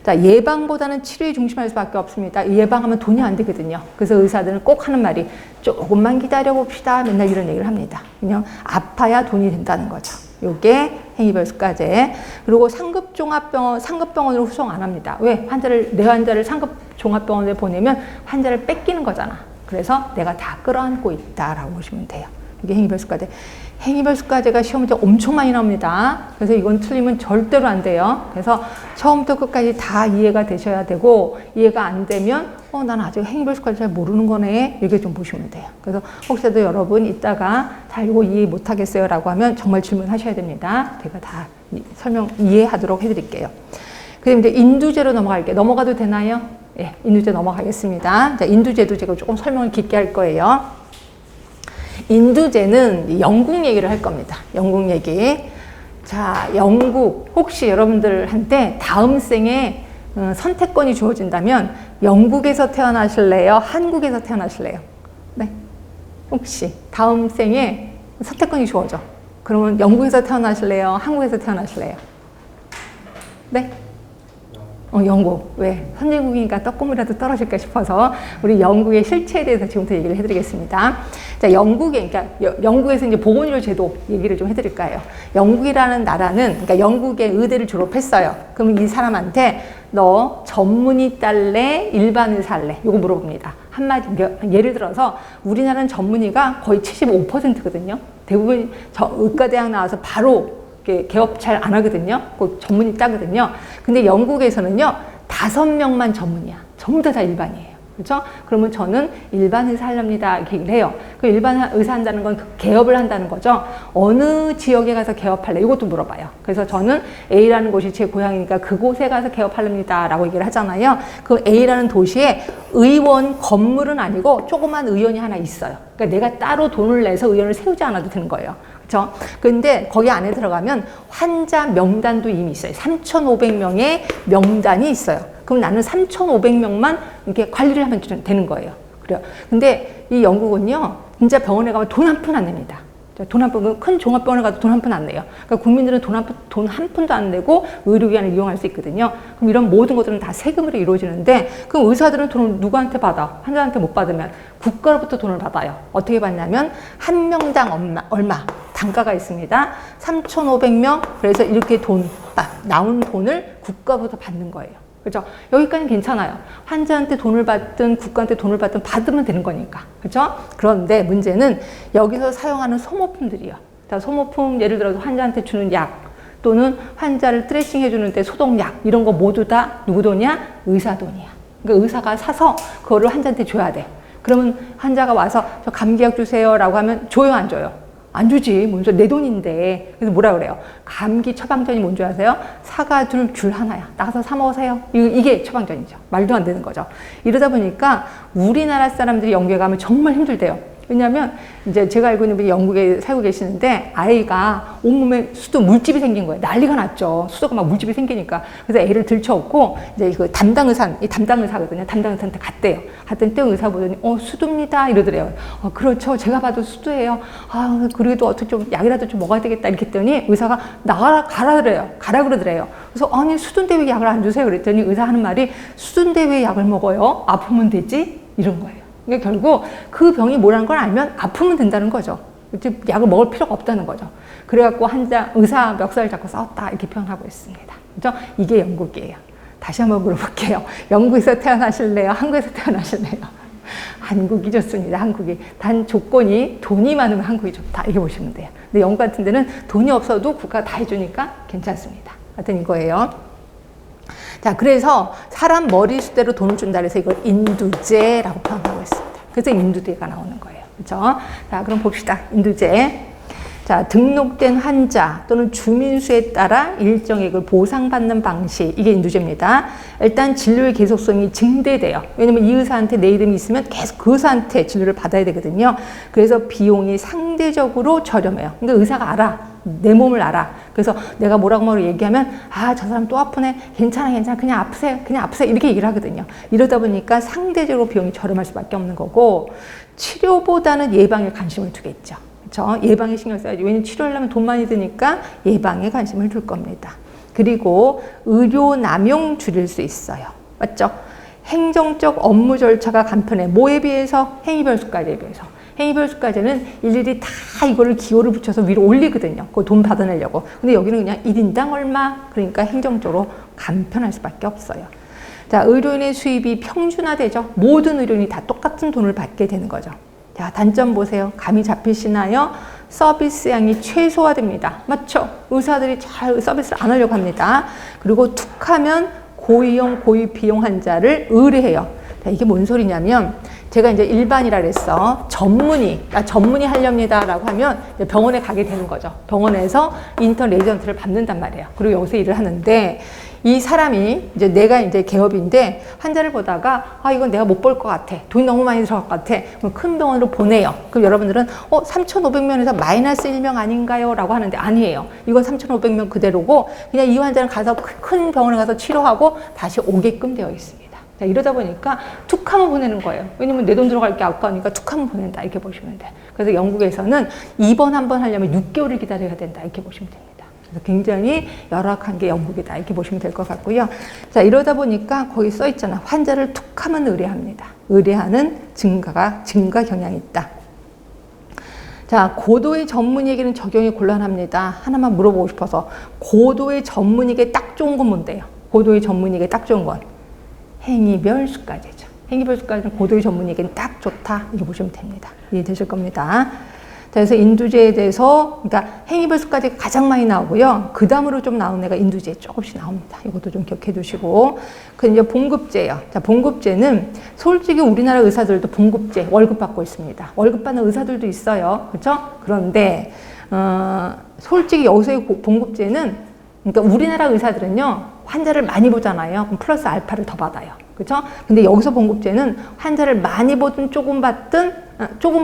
자, 예방보다는 치료에 중심할 수밖에 없습니다. 예방하면 돈이 안 되거든요. 그래서 의사들은 꼭 하는 말이 조금만 기다려 봅시다. 맨날 이런 얘기를 합니다. 그냥 아파야 돈이 된다는 거죠. 요게 행위별수가제. 그리고 상급병원으로 후송 안 합니다. 왜? 내 환자를 상급종합병원에 보내면 환자를 뺏기는 거잖아. 그래서 내가 다 끌어안고 있다라고 보시면 돼요. 이게 행위별수가제. 행위별수가제가 시험 문제 엄청 많이 나옵니다. 그래서 이건 틀리면 절대로 안 돼요. 그래서 처음부터 끝까지 다 이해가 되셔야 되고, 이해가 안 되면 난 아직 행위별수가제 잘 모르는 거네 이렇게 좀 보시면 돼요. 그래서 혹시라도 여러분 이따가 다 이거 이해 못하겠어요 라고 하면 정말 질문하셔야 됩니다. 제가 다 이해하도록 해드릴게요. 그럼 이제 인두제로 넘어가도 되나요? 예, 인두제 넘어가겠습니다. 자, 인두제도 제가 조금 설명을 깊게 할 거예요. 인두제는 영국 얘기를 할 겁니다. 영국 얘기. 자, 영국. 혹시 여러분들한테 다음 생에 선택권이 주어진다면 영국에서 태어나실래요? 한국에서 태어나실래요? 네. 혹시 다음 생에 선택권이 주어져. 그러면 영국에서 태어나실래요? 한국에서 태어나실래요? 네. 영국. 왜? 선진국이니까 떡국이라도 떨어질까 싶어서 우리 영국의 실체에 대해서 지금부터 얘기를 해드리겠습니다. 자, 영국에서 이제 보건의료 제도 얘기를 좀 해드릴까요? 영국이라는 나라는, 그러니까 영국의 의대를 졸업했어요. 그럼 이 사람한테 너 전문의 딸래, 일반 의사 할래? 요거 물어봅니다. 예를 들어서 우리나라는 전문의가 거의 75%거든요. 대부분 의과대학 나와서 바로 개업 잘 안 하거든요. 꼭 전문의 따거든요. 근데 영국에서는요, 5명만 전문이야. 전부 다 일반이에요. 그렇죠? 그러면 저는 일반 의사 하렵니다. 이렇게 얘기를 해요. 그 일반 의사 한다는 건 개업을 한다는 거죠. 어느 지역에 가서 개업할래? 이것도 물어봐요. 그래서 저는 A라는 곳이 제 고향이니까 그곳에 가서 개업하렵니다. 라고 얘기를 하잖아요. 그 A라는 도시에 의원 건물은 아니고 조그만 의원이 하나 있어요. 그러니까 내가 따로 돈을 내서 의원을 세우지 않아도 되는 거예요. 그렇죠? 근데 거기 안에 들어가면 환자 명단도 이미 있어요. 3,500명의 명단이 있어요. 그럼 나는 3,500명만 이렇게 관리를 하면 되는 거예요. 그래요. 근데 이 영국은요, 진짜 병원에 가면 돈 한 푼 안 냅니다. 돈 한 푼, 큰 종합병원에 가도 돈 한 푼 안 내요. 그러니까 국민들은 돈 한 푼도 안 내고 의료기관을 이용할 수 있거든요. 그럼 이런 모든 것들은 다 세금으로 이루어지는데, 그럼 의사들은 돈을 누구한테 받아? 환자한테 못 받으면 국가로부터 돈을 받아요. 어떻게 받냐면 한 명당 얼마 단가가 있습니다. 3,500명. 그래서 이렇게 나온 돈을 국가부터 받는 거예요. 그렇죠? 여기까지는 괜찮아요. 환자한테 돈을 받든 국가한테 돈을 받든 받으면 되는 거니까. 그렇죠? 그런데 문제는 여기서 사용하는 소모품들이요. 자, 소모품 예를 들어서 환자한테 주는 약 또는 환자를 드레싱 해주는데 소독약 이런 거 모두 다 누구 돈이야? 의사 돈이야. 그러니까 의사가 사서 그거를 환자한테 줘야 돼. 그러면 환자가 와서 저 감기약 주세요 라고 하면 줘요, 안 줘요? 안 주지. 먼저 내 돈인데. 그래서 뭐라 그래요? 감기 처방전이 뭔지 아세요? 사과줄 줄 하나야. 나가서 사 먹으세요. 이게 처방전이죠. 말도 안 되는 거죠. 이러다 보니까 우리나라 사람들이 영국에 가면 정말 힘들대요. 왜냐하면 이제 제가 알고 있는 분이 영국에 살고 계시는데 아이가 온몸에 물집이 생긴 거예요. 난리가 났죠. 수도가 막 물집이 생기니까. 그래서 애를 들쳐업고 이제 그 담당 의사거든요. 담당 의사한테 갔대요. 갔더니 또 의사 보더니 수두입니다 이러더래요. 그렇죠. 제가 봐도 수두예요. 그래도 어떻게 좀 약이라도 좀 먹어야 되겠다 이렇게 했더니 의사가 가라 그러더래요. 그래서 아니 수두인데 왜 약을 안 주세요? 그랬더니 의사 하는 말이 수두인데 왜 약을 먹어요? 아프면 되지? 이런 거예요. 그러니까 결국 그 병이 뭐라는 걸 알면 아프면 된다는 거죠. 약을 먹을 필요가 없다는 거죠. 그래갖고 의사 멱살을 잡고 싸웠다 이렇게 표현하고 있습니다. 그렇죠? 이게 영국이에요. 다시 한번 물어볼게요. 영국에서 태어나실래요? 한국에서 태어나실래요? 한국이 좋습니다. 한국이. 단 조건이 돈이 많으면 한국이 좋다 이렇게 보시면 돼요. 근데 영국 같은 데는 돈이 없어도 국가가 다 해주니까 괜찮습니다. 하여튼 이거예요. 자, 그래서 사람 머리수대로 돈을 준다 그래서 이걸 인두제라고 표현하고 있습니다. 그래서 인두제가 나오는 거예요. 그렇죠? 자, 그럼 봅시다. 인두제. 자, 등록된 환자 또는 주민수에 따라 일정액을 보상받는 방식, 이게 인두제입니다. 일단 진료의 계속성이 증대돼요. 왜냐면 이 의사한테 내 이름이 있으면 계속 그 의사한테 진료를 받아야 되거든요. 그래서 비용이 상대적으로 저렴해요. 그러니까 의사가 알아. 내 몸을 알아. 그래서 내가 뭐라고 얘기하면 아, 저 사람 또 아프네. 괜찮아. 그냥 아프세요. 이렇게 얘기를 하거든요. 이러다 보니까 상대적으로 비용이 저렴할 수밖에 없는 거고, 치료보다는 예방에 관심을 두겠죠. 그렇죠? 예방에 신경 써야지. 왜냐면 치료하려면 돈 많이 드니까 예방에 관심을 둘 겁니다. 그리고 의료 남용 줄일 수 있어요. 맞죠? 행정적 업무 절차가 간편해. 뭐에 비해서? 행위별수까지에 비해서. 행위별수까지는 일일이 다 이거를 기호를 붙여서 위로 올리거든요. 그 돈 받아내려고. 근데 여기는 그냥 1인당 얼마? 그러니까 행정적으로 간편할 수밖에 없어요. 자, 의료인의 수입이 평준화되죠. 모든 의료인이 다 똑같은 돈을 받게 되는 거죠. 자, 단점 보세요. 감이 잡히시나요? 서비스량이 최소화됩니다. 맞죠? 의사들이 잘 서비스를 안 하려고 합니다. 그리고 툭하면 고위험, 고위비용 환자를 의뢰해요. 자, 이게 뭔 소리냐면 제가 이제 일반이라 그랬어. 전문의 하렵니다 라고 하면 병원에 가게 되는 거죠. 병원에서 인턴 레지던트를 받는단 말이에요. 그리고 여기서 일을 하는데 이 사람이 이제 내가 이제 개업인데 환자를 보다가 아, 이건 내가 못 볼 것 같아. 돈이 너무 많이 들어갈 것 같아. 그럼 큰 병원으로 보내요. 그럼 여러분들은 3,500명에서 마이너스 1명 아닌가요? 라고 하는데 아니에요. 이건 3,500명 그대로고 그냥 이 환자는 가서 큰 병원에 가서 치료하고 다시 오게끔 되어 있습니다. 자, 이러다 보니까 툭 하면 보내는 거예요. 왜냐면 내 돈 들어갈 게 아까우니까 툭 하면 보낸다. 이렇게 보시면 돼요. 그래서 영국에서는 입원 한 번 하려면 6개월을 기다려야 된다. 이렇게 보시면 됩니다. 그래서 굉장히 열악한 게 영국이다. 이렇게 보시면 될 것 같고요. 자, 이러다 보니까 거기 써 있잖아. 환자를 툭 하면 의뢰합니다. 의뢰하는 증가 경향이 있다. 자, 고도의 전문의에게는 적용이 곤란합니다. 하나만 물어보고 싶어서 고도의 전문의에게 딱 좋은 건 뭔데요? 고도의 전문의에게 딱 좋은 건 행위별 수가제죠. 행위별 수가제는 고도의 전문의에게는 딱 좋다. 이렇게 보시면 됩니다. 이해되실 겁니다. 자, 그래서 인두제에 대해서, 그러니까 행위별 수가제가 가장 많이 나오고요. 그 다음으로 좀 나오는 애가 인두제 조금씩 나옵니다. 이것도 좀 기억해 두시고. 그 이제 봉급제예요. 자, 봉급제는 솔직히 우리나라 의사들도 봉급제 월급 받고 있습니다. 월급 받는 의사들도 있어요. 그렇죠? 그런데 솔직히 여기서의 봉급제는, 그러니까 우리나라 의사들은요 환자를 많이 보잖아요. 그럼 플러스 알파를 더 받아요. 그렇죠? 근데 여기서 봉급제는 환자를 많이 보든 조금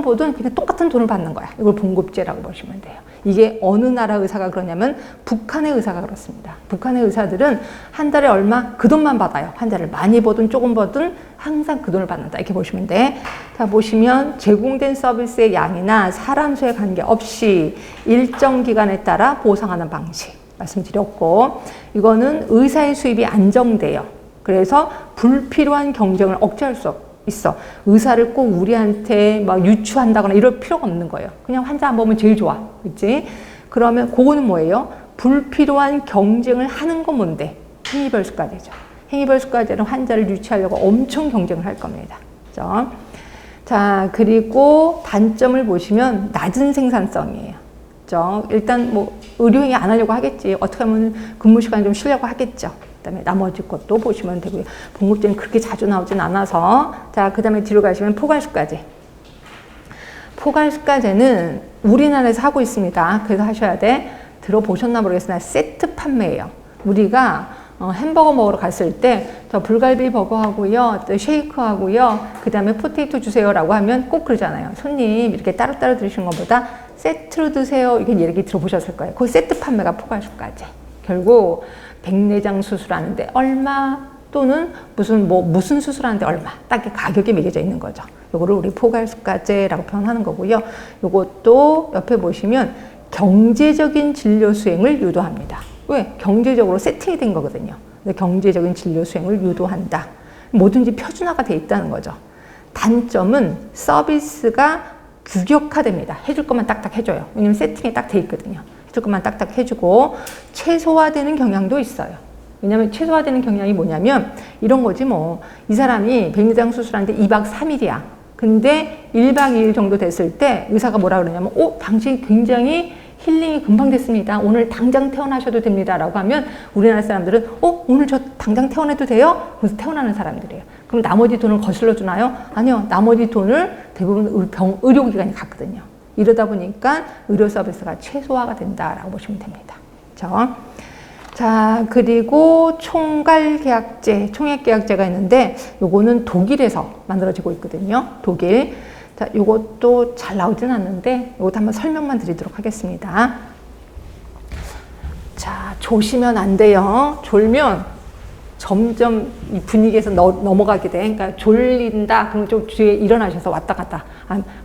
보든 그냥 똑같은 돈을 받는 거야. 이걸 봉급제라고 보시면 돼요. 이게 어느 나라 의사가 그러냐면 북한의 의사가 그렇습니다. 북한의 의사들은 한 달에 얼마? 그 돈만 받아요. 환자를 많이 보든 조금 보든 항상 그 돈을 받는다. 이렇게 보시면 돼. 자, 보시면 제공된 서비스의 양이나 사람 수에 관계없이 일정 기간에 따라 보상하는 방식 말씀드렸고, 이거는 의사의 수입이 안정돼요. 그래서 불필요한 경쟁을 억제할 수 있어. 의사를 꼭 우리한테 막 유추한다거나 이럴 필요가 없는 거예요. 그냥 환자 안 보면 제일 좋아. 그치? 그러면 그거는 뭐예요? 불필요한 경쟁을 하는 건 뭔데? 행위별수가제죠. 행위별수가제는 환자를 유치하려고 엄청 경쟁을 할 겁니다. 그죠? 자, 그리고 단점을 보시면 낮은 생산성이에요. 그죠? 일단 뭐 의료행위 안 하려고 하겠지. 어떻게 하면 근무 시간 좀 쉬려고 하겠죠. 그다음에 나머지 것도 보시면 되고요. 봉급제는 그렇게 자주 나오진 않아서. 자, 그다음에 뒤로 가시면 포괄수가제. 포괄수가제는 우리나라에서 하고 있습니다. 그래서 하셔야 돼. 들어보셨나 모르겠으나 세트 판매예요. 우리가 햄버거 먹으러 갔을 때 저 불갈비 버거하고요, 또 쉐이크하고요, 그다음에 포테이토 주세요라고 하면 꼭 그러잖아요. 손님 이렇게 따로따로 드시는 것보다 세트로 드세요. 이게 얘기 들어보셨을 거예요. 그 세트 판매가 포괄수가제. 결국 백내장 수술하는데 얼마 또는 무슨 수술하는데 얼마 딱 가격이 매겨져 있는 거죠. 요거를 우리 포괄수가제라고 표현하는 거고요. 요것도 옆에 보시면 경제적인 진료 수행을 유도합니다. 왜? 경제적으로 세팅이 된 거거든요. 경제적인 진료 수행을 유도한다. 뭐든지 표준화가 돼 있다는 거죠. 단점은 서비스가 규격화됩니다. 해줄 것만 딱딱 해줘요. 왜냐면 세팅이 딱 돼 있거든요. 해줄 것만 딱딱 해주고 최소화되는 경향도 있어요. 왜냐면 최소화되는 경향이 뭐냐면 이런 거지 뭐. 이 사람이 백내장 수술하는데 2박 3일이야. 근데 1박 2일 정도 됐을 때 의사가 뭐라 그러냐면 당신이 굉장히 힐링이 금방 됐습니다. 오늘 당장 퇴원하셔도 됩니다. 라고 하면 우리나라 사람들은 오늘 저 당장 퇴원해도 돼요? 그래서 퇴원하는 사람들이에요. 그럼 나머지 돈을 거슬러 주나요? 아니요. 나머지 돈을 대부분 의료기관이 갖거든요. 이러다 보니까 의료 서비스가 최소화가 된다라고 보시면 됩니다. 그렇죠? 자, 그리고 총괄계약제, 총액계약제가 있는데 요거는 독일에서 만들어지고 있거든요. 독일. 자, 요것도 잘 나오진 않는데 요것도 한번 설명만 드리도록 하겠습니다. 자, 조시면 안 돼요. 졸면 점점 이 분위기에서 넘어가게 돼. 그러니까 졸린다. 그럼 좀 뒤에 일어나셔서 왔다 갔다.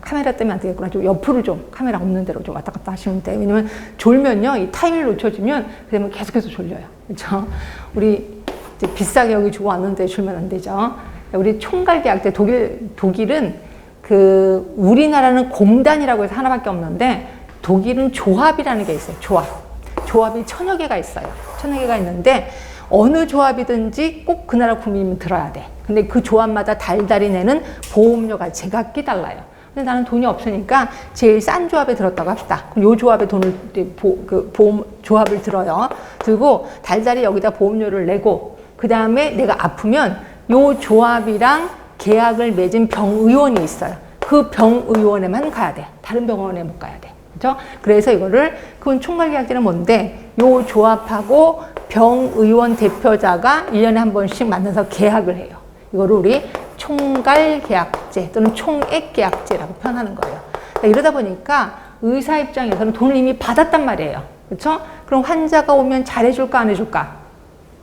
카메라 때문에 안 되겠구나. 좀 옆으로 좀 카메라 없는 데로 좀 왔다 갔다 하시면 돼요. 왜냐면 졸면요. 이 타임을 놓쳐지면 그러면 계속해서 졸려요. 그렇죠? 우리 이제 비싸게 여기 주고 왔는데 졸면 안 되죠. 우리 총괄계약제 독일은 그 우리나라는 공단이라고 해서 하나밖에 없는데 독일은 조합이라는 게 있어요. 조합이 천여 개가 있어요. 천여 개가 있는데 어느 조합이든지 꼭 그 나라 국민이면 들어야 돼. 근데 그 조합마다 달달이 내는 보험료가 제각기 달라요. 근데 나는 돈이 없으니까 제일 싼 조합에 들었다고 합시다. 그럼 요 조합에 돈을 보험 조합을 들어요. 들고 달달이 여기다 보험료를 내고 그 다음에 내가 아프면 요 조합이랑 계약을 맺은 병의원이 있어요. 그 병의원에만 가야 돼. 다른 병원에 못 가야 돼. 그렇죠? 그래서 이거를 그건 총괄계약제는 뭔데 요 조합하고 병의원 대표자가 1년에 한 번씩 만나서 계약을 해요. 이거를 우리 총괄계약제 또는 총액계약제라고 표현하는 거예요. 그러니까 이러다 보니까 의사 입장에서는 돈을 이미 받았단 말이에요. 그렇죠? 그럼 환자가 오면 잘해줄까 안 해줄까?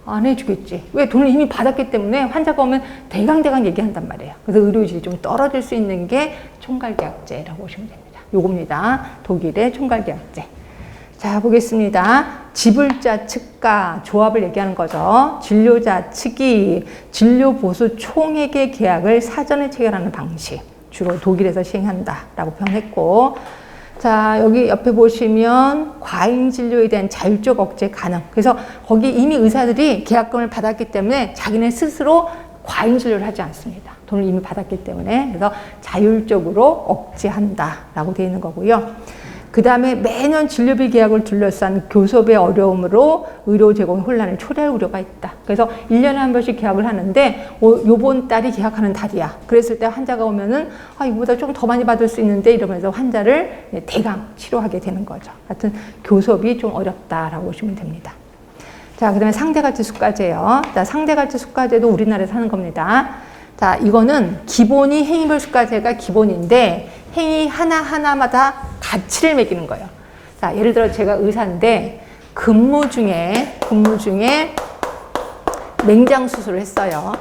안 해주겠지. 왜? 돈을 이미 받았기 때문에 환자가 오면 대강대강 얘기한단 말이에요. 그래서 의료질이 좀 떨어질 수 있는 게 총괄계약제라고 보시면 됩니다. 요겁니다. 독일의 총괄계약제. 자, 보겠습니다. 지불자 측과 조합을 얘기하는 거죠. 진료자 측이 진료보수 총액의 계약을 사전에 체결하는 방식. 주로 독일에서 시행한다라고 표현했고, 자, 여기 옆에 보시면 과잉 진료에 대한 자율적 억제 가능. 그래서 거기 이미 의사들이 계약금을 받았기 때문에 자기네 스스로 과잉 진료를 하지 않습니다. 돈을 이미 받았기 때문에. 그래서 자율적으로 억제한다라고 되어 있는 거고요. 그 다음에 매년 진료비 계약을 둘러싼 교섭의 어려움으로 의료 제공 혼란을 초래할 우려가 있다. 그래서 1년에 한 번씩 계약을 하는데 요번 달이 계약하는 달이야. 그랬을 때 환자가 오면은 이거보다 좀 더 많이 받을 수 있는데 이러면서 환자를 대강 치료하게 되는 거죠. 하여튼 교섭이 좀 어렵다라고 보시면 됩니다. 자, 그 다음에 상대가치 수가제요. 자, 상대가치 수가제도 우리나라에서 하는 겁니다. 자, 이거는 기본이 행위별 수가제가 기본인데 행위 하나하나마다 가치를 매기는 거예요. 자, 예를 들어 제가 의사인데 근무 중에 맹장 수술을 했어요.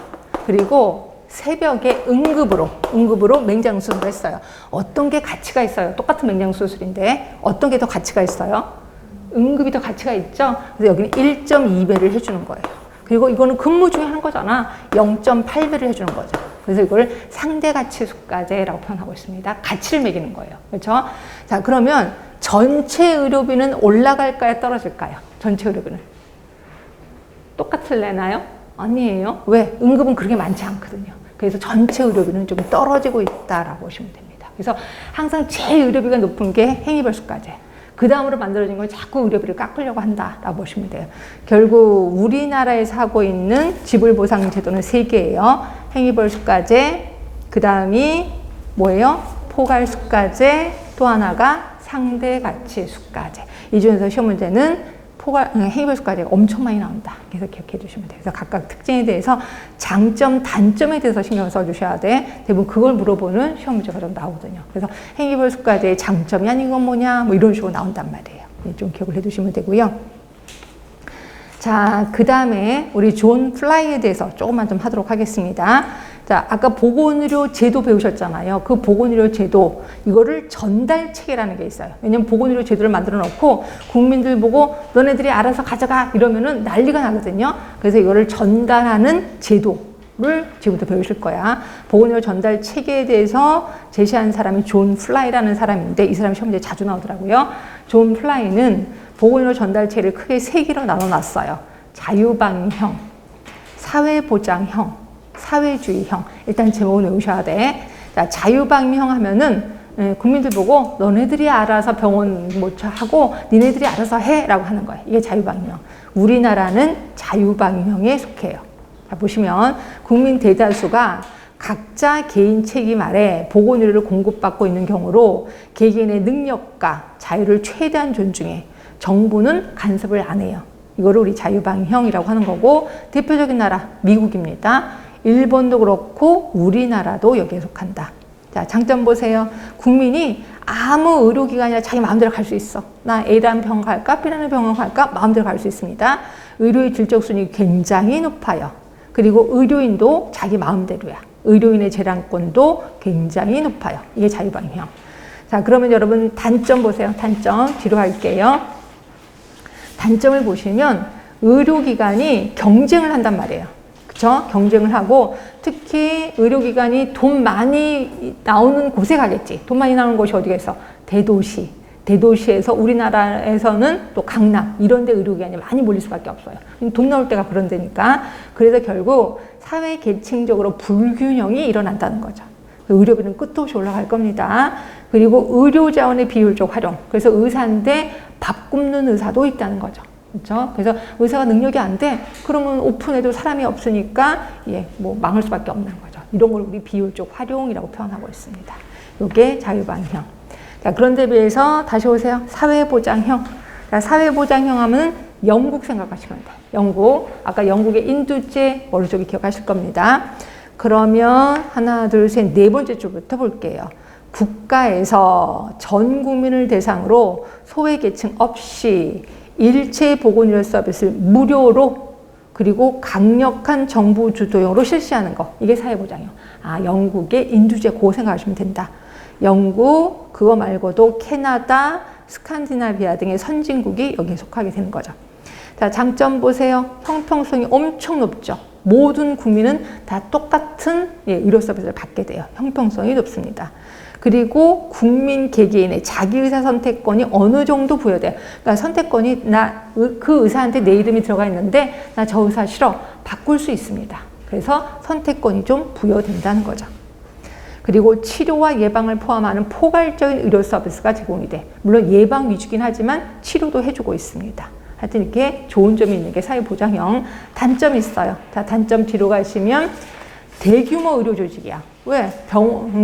그리고 새벽에 응급으로 맹장 수술을 했어요. 어떤 게 가치가 있어요? 똑같은 맹장 수술인데 어떤 게 더 가치가 있어요? 응급이 더 가치가 있죠? 그래서 여기는 1.2배를 해주는 거예요. 그리고 이거는 근무 중에 하는 거잖아. 0.8배를 해주는 거죠. 그래서 이걸 상대가치 수가제라고 표현하고 있습니다. 가치를 매기는 거예요. 그렇죠? 자, 그러면 전체 의료비는 올라갈까요? 떨어질까요? 전체 의료비는. 똑같을래나요? 아니에요. 왜? 응급은 그렇게 많지 않거든요. 그래서 전체 의료비는 좀 떨어지고 있다라고 보시면 됩니다. 그래서 항상 제일 의료비가 높은 게 행위별 수가제. 그 다음으로 만들어진 걸 자꾸 의료비를 깎으려고 한다라고 보시면 돼요. 결국 우리나라에서 하고 있는 지불보상제도는 3개예요. 행위별 수가제, 그 다음이 뭐예요? 포괄수가제, 또 하나가 상대가치 수가제. 이 중에서 시험 문제는 행위별 수가제가 엄청 많이 나온다. 그래서 기억해 주시면 돼요. 그래서 각각 특징에 대해서 장점, 단점에 대해서 신경을 써주셔야 돼. 대부분 그걸 물어보는 시험 문제가 좀 나오거든요. 그래서 행위별 수가제의 장점이 아닌 건 뭐냐, 뭐 이런 식으로 나온단 말이에요. 좀 기억을 해 두시면 되고요. 자, 그 다음에 우리 존 플라이에 대해서 조금만 좀 하도록 하겠습니다. 자, 아까 보건의료 제도 배우셨잖아요. 그 보건의료 제도, 이거를 전달 체계라는 게 있어요. 왜냐면 보건의료 제도를 만들어 놓고 국민들 보고 너네들이 알아서 가져가 이러면은 난리가 나거든요. 그래서 이거를 전달하는 제도를 지금부터 배우실 거야. 보건의료 전달 체계에 대해서 제시한 사람이 존 플라이라는 사람인데 이 사람 시험 문제 자주 나오더라고요. 존 플라이는 보건의료 전달 체계를 크게 3개로 나눠놨어요. 자유방위형, 사회보장형, 사회주의형. 일단 제목은 외우셔야 돼. 자, 자유방위형 하면은 국민들 보고 너네들이 알아서 병원 하고 니네들이 알아서 해라고 하는 거예요. 이게 자유방위형. 우리나라는 자유방위형에 속해요. 자, 보시면 국민 대다수가 각자 개인 책임 아래 보건의료를 공급받고 있는 경우로 개개인의 능력과 자유를 최대한 존중해 정부는 간섭을 안 해요. 이거를 우리 자유방위형이라고 하는 거고, 대표적인 나라 미국입니다. 일본도 그렇고 우리나라도 여기에 속한다. 자, 장점 보세요. 국민이 아무 의료기관이나 자기 마음대로 갈 수 있어. 나 A라는 병원 갈까? B라는 병원 갈까? 마음대로 갈 수 있습니다. 의료의 질적 순위 굉장히 높아요. 그리고 의료인도 자기 마음대로야. 의료인의 재량권도 굉장히 높아요. 이게 자유방위형. 자, 그러면 여러분 단점 보세요. 단점 뒤로 갈게요. 단점을 보시면 의료기관이 경쟁을 한단 말이에요. 그쵸? 경쟁을 하고 특히 의료기관이 돈 많이 나오는 곳에 가겠지. 돈 많이 나오는 곳이 어디겠어? 대도시. 대도시에서 우리나라에서는 또 강남 이런 데 의료기관이 많이 몰릴 수밖에 없어요. 돈 나올 때가 그런 데니까. 그래서 결국 사회 계층적으로 불균형이 일어난다는 거죠. 의료비는 끝도 없이 올라갈 겁니다. 그리고 의료 자원의 비효율적 활용. 그래서 의사인데 밥 굶는 의사도 있다는 거죠. 그렇죠? 그래서 의사가 능력이 안 돼. 그러면 오픈해도 사람이 없으니까 뭐 망할 수밖에 없는 거죠. 이런 걸 우리 비효율적 활용이라고 표현하고 있습니다. 이게 자유방위형. 자, 그런데 비해서 다시 오세요. 사회보장형. 자, 사회보장형 하면 영국 생각하시면 돼요. 영국. 아까 영국의 인두제 머릿속에 기억하실 겁니다. 그러면 하나, 둘, 셋, 네 번째 줄부터 볼게요. 국가에서 전 국민을 대상으로 소외계층 없이 일체 보건의료 서비스를 무료로 그리고 강력한 정부 주도형으로 실시하는 거. 이게 사회보장형. 아, 영국의 인두제 그거 생각하시면 된다. 영국, 그거 말고도 캐나다, 스칸디나비아 등의 선진국이 여기에 속하게 되는 거죠. 자, 장점 보세요. 형평성이 엄청 높죠. 모든 국민은 다 똑같은 의료 서비스를 받게 돼요. 형평성이 높습니다. 그리고 국민 개개인의 자기 의사 선택권이 어느 정도 부여돼요. 그러니까 선택권이 그 의사한테 내 이름이 들어가 있는데 나 저 의사 싫어. 바꿀 수 있습니다. 그래서 선택권이 좀 부여된다는 거죠. 그리고 치료와 예방을 포함하는 포괄적인 의료 서비스가 제공이 돼. 물론 예방 위주긴 하지만 치료도 해주고 있습니다. 하여튼 이렇게 좋은 점이 있는 게 사회보장형. 단점이 있어요. 자, 단점 뒤로 가시면 대규모 의료 조직이야. 왜?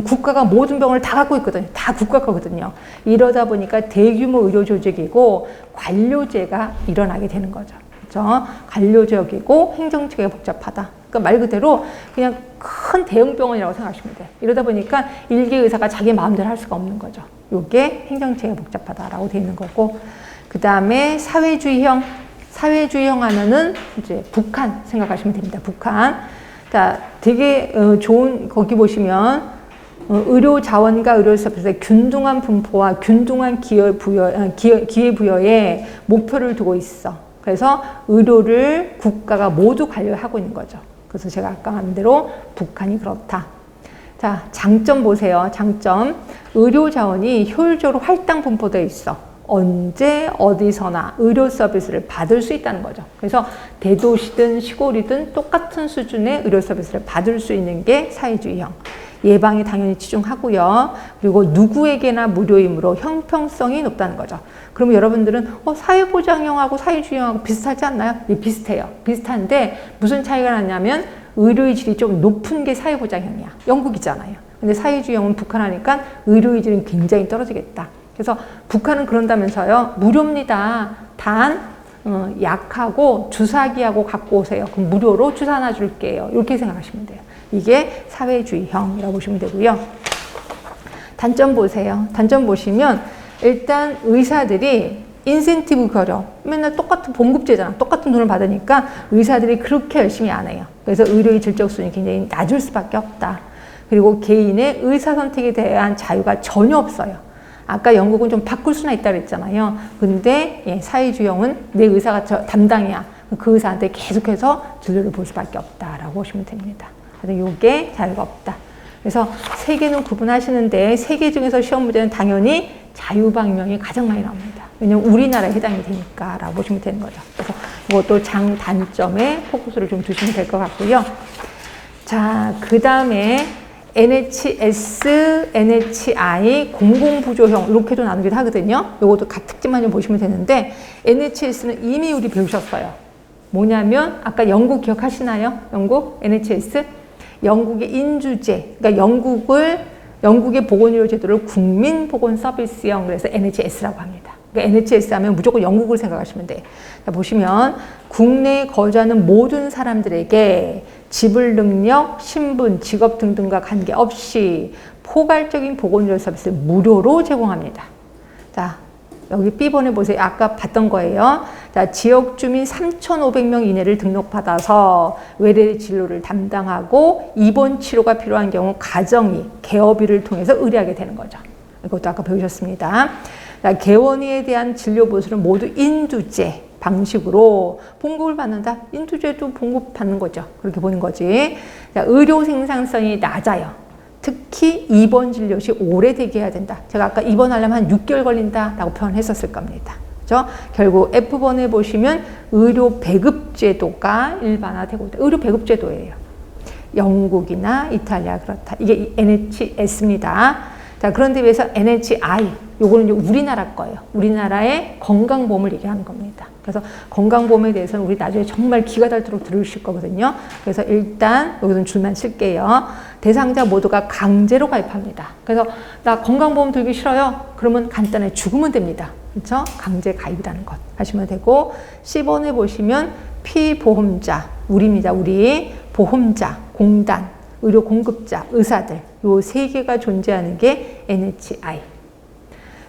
국가가 모든 병원을 다 갖고 있거든요. 다 국가 거거든요. 이러다 보니까 대규모 의료 조직이고 관료제가 일어나게 되는 거죠. 그렇죠? 관료적이고 행정체계가 복잡하다. 그러니까 말 그대로 그냥 큰 대형 병원이라고 생각하시면 돼요. 이러다 보니까 일개 의사가 자기 마음대로 할 수가 없는 거죠. 이게 행정체계가 복잡하다라고 되어 있는 거고, 그 다음에 사회주의형. 사회주의형 하면은 이제 북한 생각하시면 됩니다. 북한. 자, 되게 좋은, 거기 보시면 의료 자원과 의료 서비스의 균등한 분포와 균등한 기회 부여에 목표를 두고 있어. 그래서 의료를 국가가 모두 관리하고 있는 거죠. 그래서 제가 아까 한 대로 북한이 그렇다. 자, 장점 보세요. 장점. 의료 자원이 효율적으로 할당 분포되어 있어. 언제 어디서나 의료 서비스를 받을 수 있다는 거죠. 그래서 대도시든 시골이든 똑같은 수준의 의료 서비스를 받을 수 있는 게 사회주의형. 예방에 당연히 치중하고요. 그리고 누구에게나 무료이므로 형평성이 높다는 거죠. 그러면 여러분들은 사회보장형하고 사회주의형하고 비슷하지 않나요? 예, 비슷해요. 비슷한데 무슨 차이가 나냐면 의료의 질이 좀 높은 게 사회보장형이야. 영국이잖아요. 근데 사회주의형은 북한하니까 의료의 질은 굉장히 떨어지겠다. 그래서 북한은 그런다면서요. 무료입니다. 단 약하고 주사기하고 갖고 오세요. 그럼 무료로 주사 하나 줄게요. 이렇게 생각하시면 돼요. 이게 사회주의형이라고 보시면 되고요. 단점 보세요. 단점 보시면 일단 의사들이 인센티브 거려. 맨날 똑같은 봉급제잖아. 똑같은 돈을 받으니까 의사들이 그렇게 열심히 안 해요. 그래서 의료의 질적 수준이 굉장히 낮을 수밖에 없다. 그리고 개인의 의사 선택에 대한 자유가 전혀 없어요. 아까 영국은 좀 바꿀 수나 있다 그랬잖아요. 근데 사회주의형은 내 의사가 담당이야. 그 의사한테 계속해서 진료를 볼 수밖에 없다라고 보시면 됩니다. 그래서 이게 자유가 없다. 그래서 세 개는 구분하시는데 세 개 중에서 시험 문제는 당연히 자유방위형이 가장 많이 나옵니다. 왜냐면 우리나라에 해당이 되니까라고 보시면 되는 거죠. 그래서 이것도 장단점에 포커스를 좀 두시면 될 것 같고요. 자, 그 다음에 NHS, NHI, 공공부조형 이렇게도 나누기도 하거든요. 요것도 각 특징만 좀 보시면 되는데 NHS는 이미 우리 배우셨어요. 뭐냐면 아까 영국 기억하시나요? 영국 NHS 영국의 인주제, 그러니까 영국의 보건의료 제도를 국민보건서비스형 그래서 NHS라고 합니다. 그러니까 NHS 하면 무조건 영국을 생각하시면 돼. 자, 보시면 국내에 거주하는 모든 사람들에게 지불 능력, 신분, 직업 등등과 관계없이 포괄적인 보건의료 서비스를 무료로 제공합니다. 자, 여기 B번에 보세요. 아까 봤던 거예요. 자, 지역 주민 3,500명 이내를 등록받아서 외래 진료를 담당하고 입원 치료가 필요한 경우 가정이 개업일을 통해서 의뢰하게 되는 거죠. 이것도 아까 배우셨습니다. 자, 개원의에 대한 진료 보수는 모두 인두제 방식으로 봉급을 받는다. 인두제도 봉급받는 거죠. 그렇게 보는 거지. 자, 의료 생산성이 낮아요. 특히 입원 진료 시 오래 대기해야 된다. 제가 아까 입원하려면 한 6개월 걸린다라고 표현했었을 겁니다. 그렇죠? 결국 F번에 보시면 의료 배급 제도가 일반화되고 있다. 의료 배급 제도예요. 영국이나 이탈리아 그렇다. 이게 NHS입니다. 자, 그런데 비해서 NHI, 요거는 우리나라 거예요. 우리나라의 건강보험을 얘기하는 겁니다. 그래서 건강보험에 대해서는 우리 나중에 정말 기가 닳도록 들으실 거거든요. 그래서 일단 여기서는 줄만 쓸게요. 대상자 모두가 강제로 가입합니다. 그래서 나 건강보험 들기 싫어요. 그러면 간단하게 죽으면 됩니다. 그렇죠? 강제 가입이라는 것 하시면 되고, C번에 보시면 피보험자, 우리입니다. 우리 보험자, 공단, 의료 공급자, 의사들 요 세 개가 존재하는 게 NHI.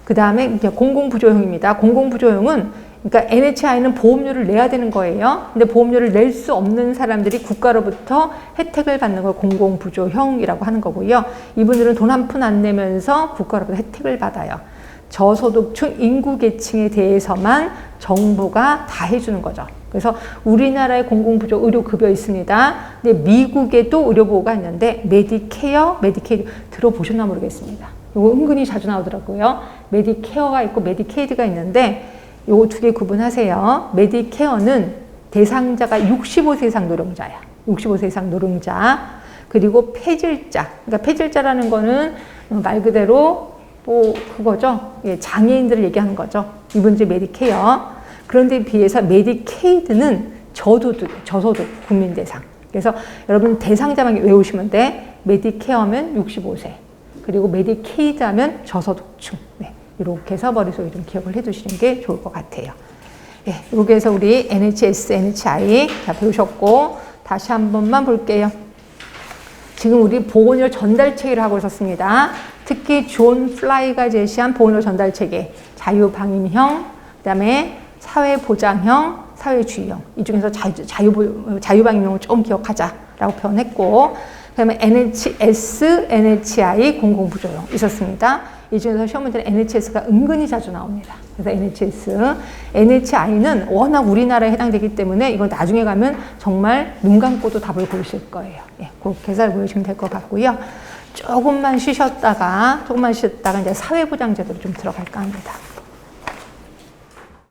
그 다음에 공공부조형입니다. 공공부조형은 그러니까 NHI는 보험료를 내야 되는 거예요. 근데 보험료를 낼 수 없는 사람들이 국가로부터 혜택을 받는 걸 공공부조형이라고 하는 거고요. 이분들은 돈 한 푼 안 내면서 국가로부터 혜택을 받아요. 저소득층 인구 계층에 대해서만 정부가 다 해주는 거죠. 그래서 우리나라의 공공부조 의료급여 있습니다. 근데 미국에도 의료보호가 있는데 메디케어, 메디케이드 들어보셨나 모르겠습니다. 이거 은근히 자주 나오더라고요. 메디케어가 있고 메디케이드가 있는데 요거 두 개 구분하세요. 메디케어는 대상자가 65세 이상 노령자야. 65세 이상 노령자. 그리고 폐질자. 그러니까 폐질자라는 거는 말 그대로 그거죠. 예, 장애인들을 얘기하는 거죠. 이분들 메디케어. 그런데 비해서 메디케이드는 저소득 국민 대상. 그래서 여러분 대상자만 외우시면 돼. 메디케어면 65세. 그리고 메디케이드 하면 저소득층. 네. 이렇게 해서 머릿속에 좀 기억을 해 두시는 게 좋을 것 같아요. 예, 이렇게 해서 우리 NHS, NHI 다 배우셨고, 다시 한 번만 볼게요. 지금 우리 보건의료 전달 체계를 하고 있었습니다. 특히 존 플라이가 제시한 보건의료 전달 체계, 자유방임형, 그 다음에 사회보장형, 사회주의형. 이 중에서 자유방임형을 좀 기억하자라고 표현했고, 그 다음에 NHS, NHI 공공부조형 있었습니다. 이 중에서 시험 문제는 NHS가 은근히 자주 나옵니다. 그래서 NHS, NHI는 워낙 우리나라에 해당되기 때문에 이건 나중에 가면 정말 눈 감고도 답을 고르실 거예요. 예, 그렇게 해서 보시면 될 것 같고요. 조금만 쉬셨다가 이제 사회보장제도로 좀 들어갈까 합니다.